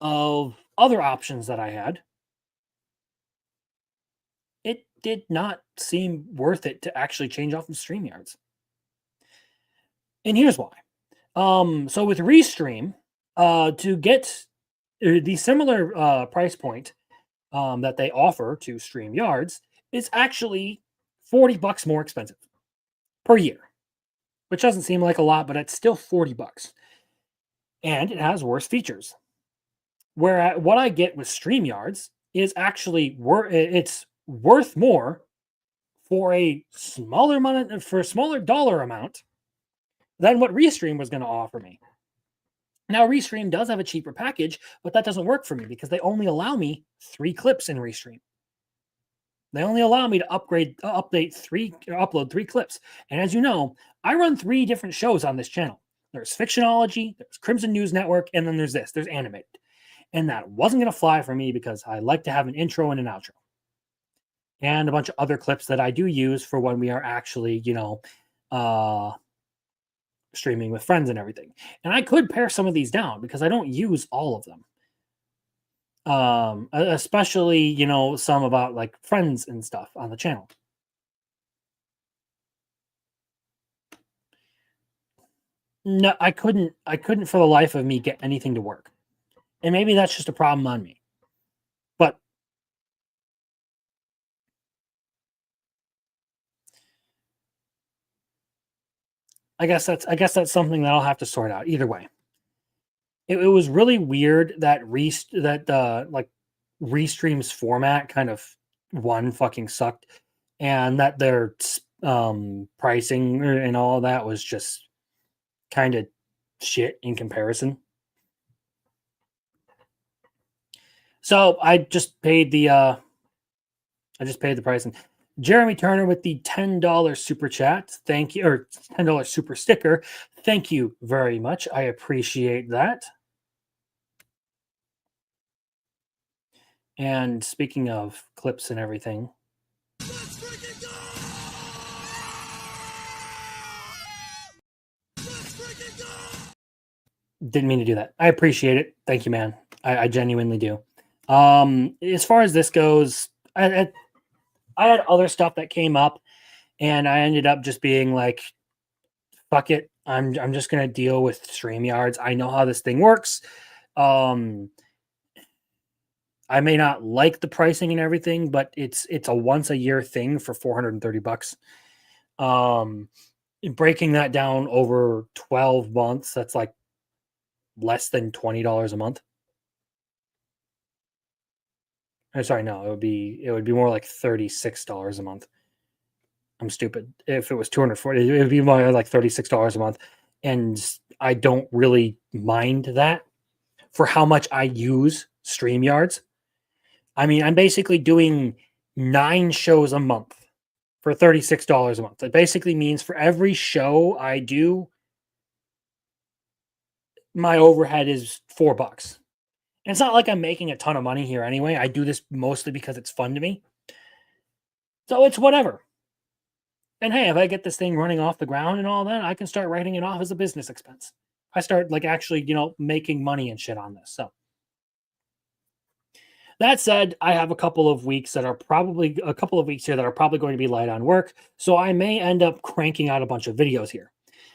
of other options that I had, it did not seem worth it to actually change off of StreamYards. And here's why. So with Restream, to get the similar price point that they offer to StreamYards, is actually $40 more expensive per year, which doesn't seem like a lot, but it's still $40. And it has worse features. Where what I get with StreamYards is actually it's worth more for a smaller dollar amount than what Restream was going to offer me. Now, Restream does have a cheaper package, but that doesn't work for me because they only allow me 3 clips in Restream. They only allow me to upload 3 clips. And as you know, I run 3 different shows on this channel. There's Fictionology, there's Crimson News Network, and then there's Animated. And that wasn't going to fly for me because I like to have an intro and an outro. And a bunch of other clips that I do use for when we are actually, streaming with friends and everything. And I could pare some of these down because I don't use all of them. Especially, some about like friends and stuff on the channel. No, I couldn't for the life of me get anything to work. And maybe that's just a problem on me. But I guess that's something that I'll have to sort out. Either way, it was really weird that Restream's format kind of fucking sucked, and that their pricing and all of that was just kind of shit in comparison. So I just paid the price. And Jeremy Turner with the $10 super chat. Thank you, or $10 super sticker. Thank you very much. I appreciate that. And speaking of clips and everything, didn't mean to do that. I appreciate it. Thank you, man. I genuinely do. As far as this goes, I had other stuff that came up, and I ended up just being like, fuck it. I'm just gonna deal with StreamYards. I know how this thing works. I may not like the pricing and everything, but it's a once a year thing for $430. Breaking that down over 12 months, that's like less than $20 a month. I'm sorry, no, it would be more like $36 a month. I'm stupid. If it was $240, it would be more like $36 a month. And I don't really mind that for how much I use StreamYards. I mean, I'm basically doing 9 shows a month for $36 a month. That basically means for every show I do, my overhead is $4. And it's not like I'm making a ton of money here anyway. I do this mostly because it's fun to me. So it's whatever. And hey, if I get this thing running off the ground and all that, I can start writing it off as a business expense. I start like actually, making money and shit on this. So that said, I have a couple of weeks here that are probably going to be light on work. So I may end up cranking out a bunch of videos here,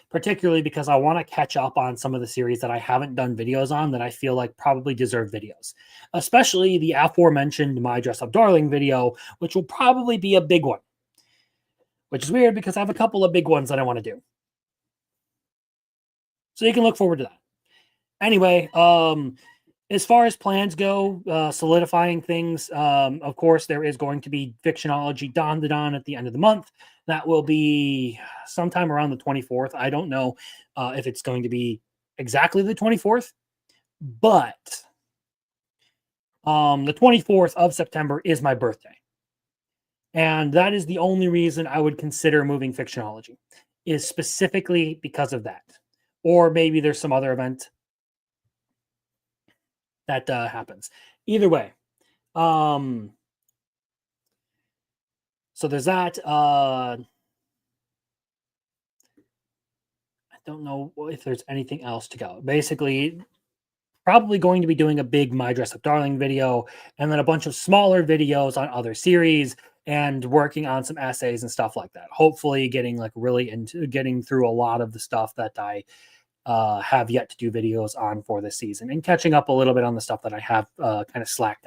particularly because I want to catch up on some of the series that I haven't done videos on that I feel like probably deserve videos, especially the aforementioned My Dress Up Darling video, which will probably be a big one, which is weird because I have a couple of big ones that I want to do. So you can look forward to that. Anyway, as far as plans go, solidifying things, of course, there is going to be Fictionology Dawn to Dawn at the end of the month. That will be sometime around the 24th. I don't know if it's going to be exactly the 24th, but the 24th of September is my birthday. And that is the only reason I would consider moving Fictionology, is specifically because of that. Or maybe there's some other event that happens. Either way. So there's that. I don't know if there's anything else to go. Basically, probably going to be doing a big My Dress Up Darling video and then a bunch of smaller videos on other series and working on some essays and stuff like that. Hopefully getting through a lot of the stuff that I have yet to do videos on for this season and catching up a little bit on the stuff that I have kind of slacked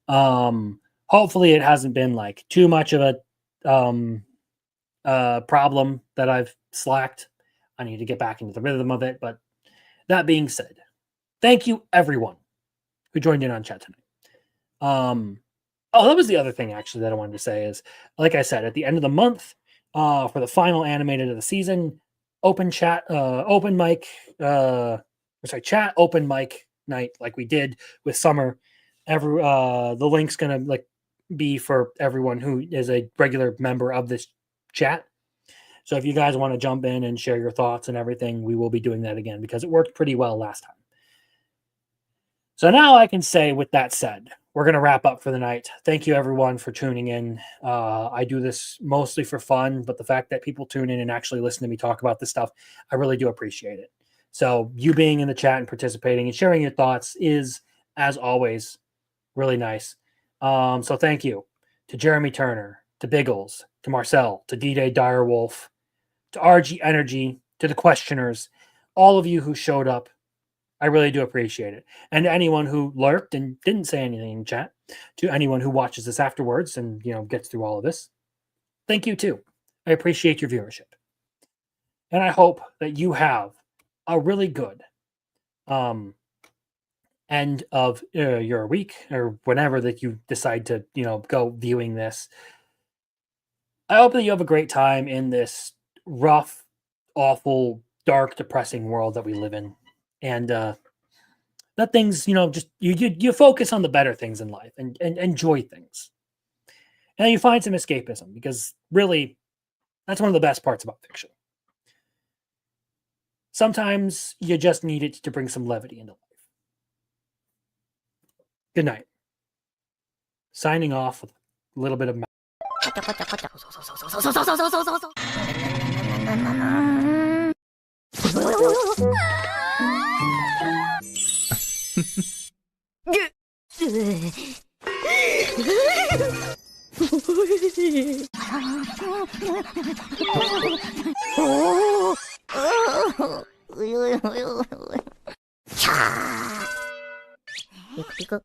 on. Hopefully it hasn't been like too much of a problem that I've slacked. I need to get back into the rhythm of it. But that being said, thank you everyone who joined in on chat tonight. That was the other thing actually that I wanted to say is, like I said, at the end of the month, for the final animated of the season, chat open mic night like we did with Summer. The link's gonna be for everyone who is a regular member of this chat. So if you guys want to jump in and share your thoughts and everything, we will be doing that again because it worked pretty well last time. So now I can say, with that said, we're going to wrap up for the night. Thank you, everyone, for tuning in. I do this mostly for fun, but the fact that people tune in and actually listen to me talk about this stuff, I really do appreciate it. So you being in the chat and participating and sharing your thoughts is, as always, really nice. So thank you to Jeremy Turner, to Biggles, to Marcel, to D-Day Direwolf, to RG Energy, to the questioners, all of you who showed up. I really do appreciate it. And to anyone who lurked and didn't say anything in chat, to anyone who watches this afterwards and, gets through all of this, thank you too. I appreciate your viewership. And I hope that you have a really good end of your week or whenever that you decide to, go viewing this. I hope that you have a great time in this rough, awful, dark, depressing world that we live in. And that things, just you focus on the better things in life and enjoy things. And you find some escapism because really that's one of the best parts about fiction. Sometimes you just need it to bring some levity into life. Good night. Signing off with a little bit ofピクピク